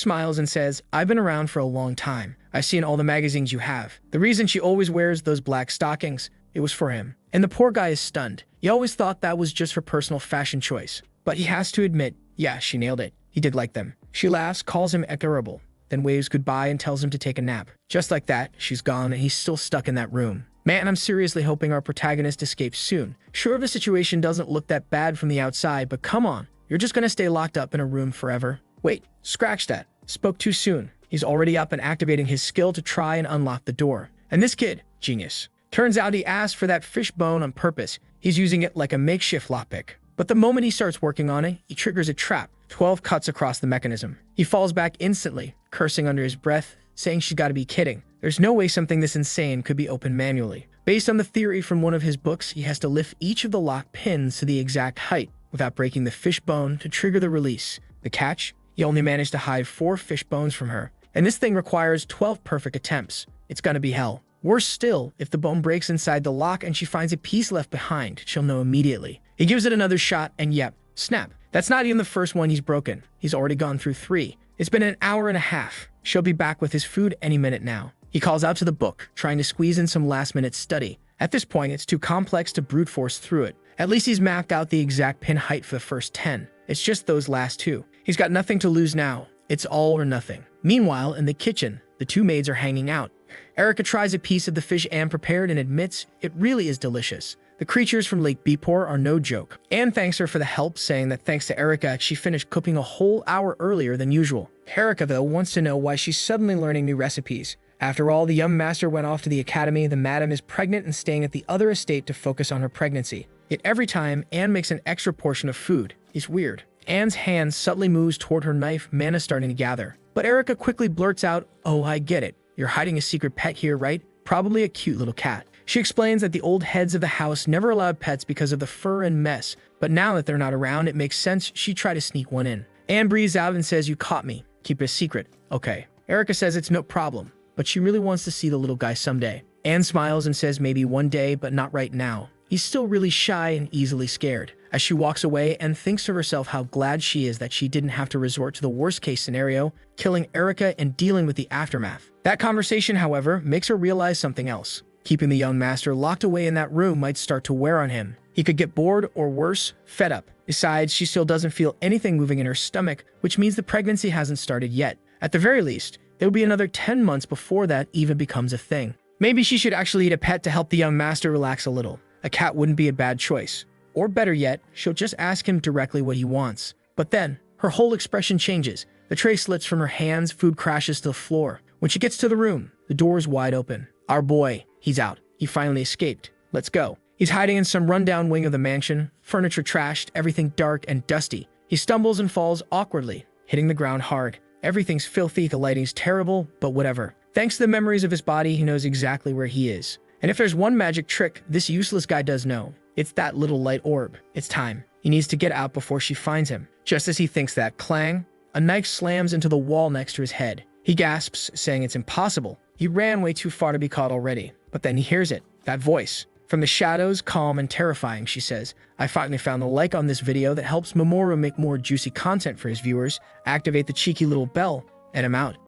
S1: smiles and says, I've been around for a long time. I've seen all the magazines you have. The reason she always wears those black stockings, it was for him. And the poor guy is stunned. He always thought that was just her personal fashion choice. But he has to admit, yeah, she nailed it. He did like them. She laughs, calls him adorable, then waves goodbye and tells him to take a nap. Just like that, she's gone and he's still stuck in that room. Man, I'm seriously hoping our protagonist escapes soon. Sure, the situation doesn't look that bad from the outside, but come on. You're just gonna stay locked up in a room forever? Wait, scratch that. Spoke too soon. He's already up and activating his skill to try and unlock the door. And this kid, genius. Turns out he asked for that fish bone on purpose. He's using it like a makeshift lockpick. But the moment he starts working on it, he triggers a trap. 12 cuts across the mechanism. He falls back instantly, cursing under his breath, saying she's gotta be kidding. There's no way something this insane could be opened manually. Based on the theory from one of his books, he has to lift each of the lock pins to the exact height without breaking the fish bone to trigger the release. The catch? He only managed to hide 4 fish bones from her. And this thing requires 12 perfect attempts. It's gonna be hell. Worse still, if the bone breaks inside the lock and she finds a piece left behind, she'll know immediately. He gives it another shot and yep, snap. That's not even the first one he's broken. He's already gone through 3. It's been an hour and a half. She'll be back with his food any minute now. He calls out to the book, trying to squeeze in some last-minute study. At this point, it's too complex to brute force through it. At least he's mapped out the exact pin height for the first 10. It's just those last 2. He's got nothing to lose now. It's all or nothing. Meanwhile, in the kitchen, the 2 maids are hanging out. Erica tries a piece of the fish Anne prepared and admits it really is delicious. The creatures from Lake Bepor are no joke. Anne thanks her for the help, saying that thanks to Erica, she finished cooking a whole hour earlier than usual. Erica, though, wants to know why she's suddenly learning new recipes. After all, the young master went off to the academy, the madam is pregnant and staying at the other estate to focus on her pregnancy. Yet every time, Anne makes an extra portion of food. It's weird. Anne's hand subtly moves toward her knife, mana starting to gather. But Erica quickly blurts out, oh, I get it. You're hiding a secret pet here, right? Probably a cute little cat. She explains that the old heads of the house never allowed pets because of the fur and mess, but now that they're not around, it makes sense she'd try to sneak one in. Anne breathes out and says, you caught me. Keep it a secret. Okay. Erica says it's no problem, but she really wants to see the little guy someday. Anne smiles and says maybe one day, but not right now. He's still really shy and easily scared. As she walks away, Anne thinks to herself how glad she is that she didn't have to resort to the worst-case scenario, killing Erica and dealing with the aftermath. That conversation, however, makes her realize something else. Keeping the young master locked away in that room might start to wear on him. He could get bored or worse, fed up. Besides, she still doesn't feel anything moving in her stomach, which means the pregnancy hasn't started yet. At the very least, there will be another 10 months before that even becomes a thing. Maybe she should actually eat a pet to help the young master relax a little. A cat wouldn't be a bad choice. Or better yet, she'll just ask him directly what he wants. But then, her whole expression changes. The tray slips from her hands, food crashes to the floor. When she gets to the room, the door is wide open. Our boy, he's out. He finally escaped. Let's go. He's hiding in some rundown wing of the mansion, furniture trashed, everything dark and dusty. He stumbles and falls awkwardly, hitting the ground hard. Everything's filthy, the lighting's terrible, but whatever. Thanks to the memories of his body, he knows exactly where he is. And if there's one magic trick this useless guy does know, it's that little light orb. It's time. He needs to get out before she finds him. Just as he thinks that, clang, A knife slams into the wall next to his head. He gasps, saying it's impossible. He ran way too far to be caught already. But then he hears it. That voice. From the shadows, calm and terrifying, she says, I finally found the like on this video that helps Mamoru make more juicy content for his viewers. Activate the cheeky little bell, and I'm out.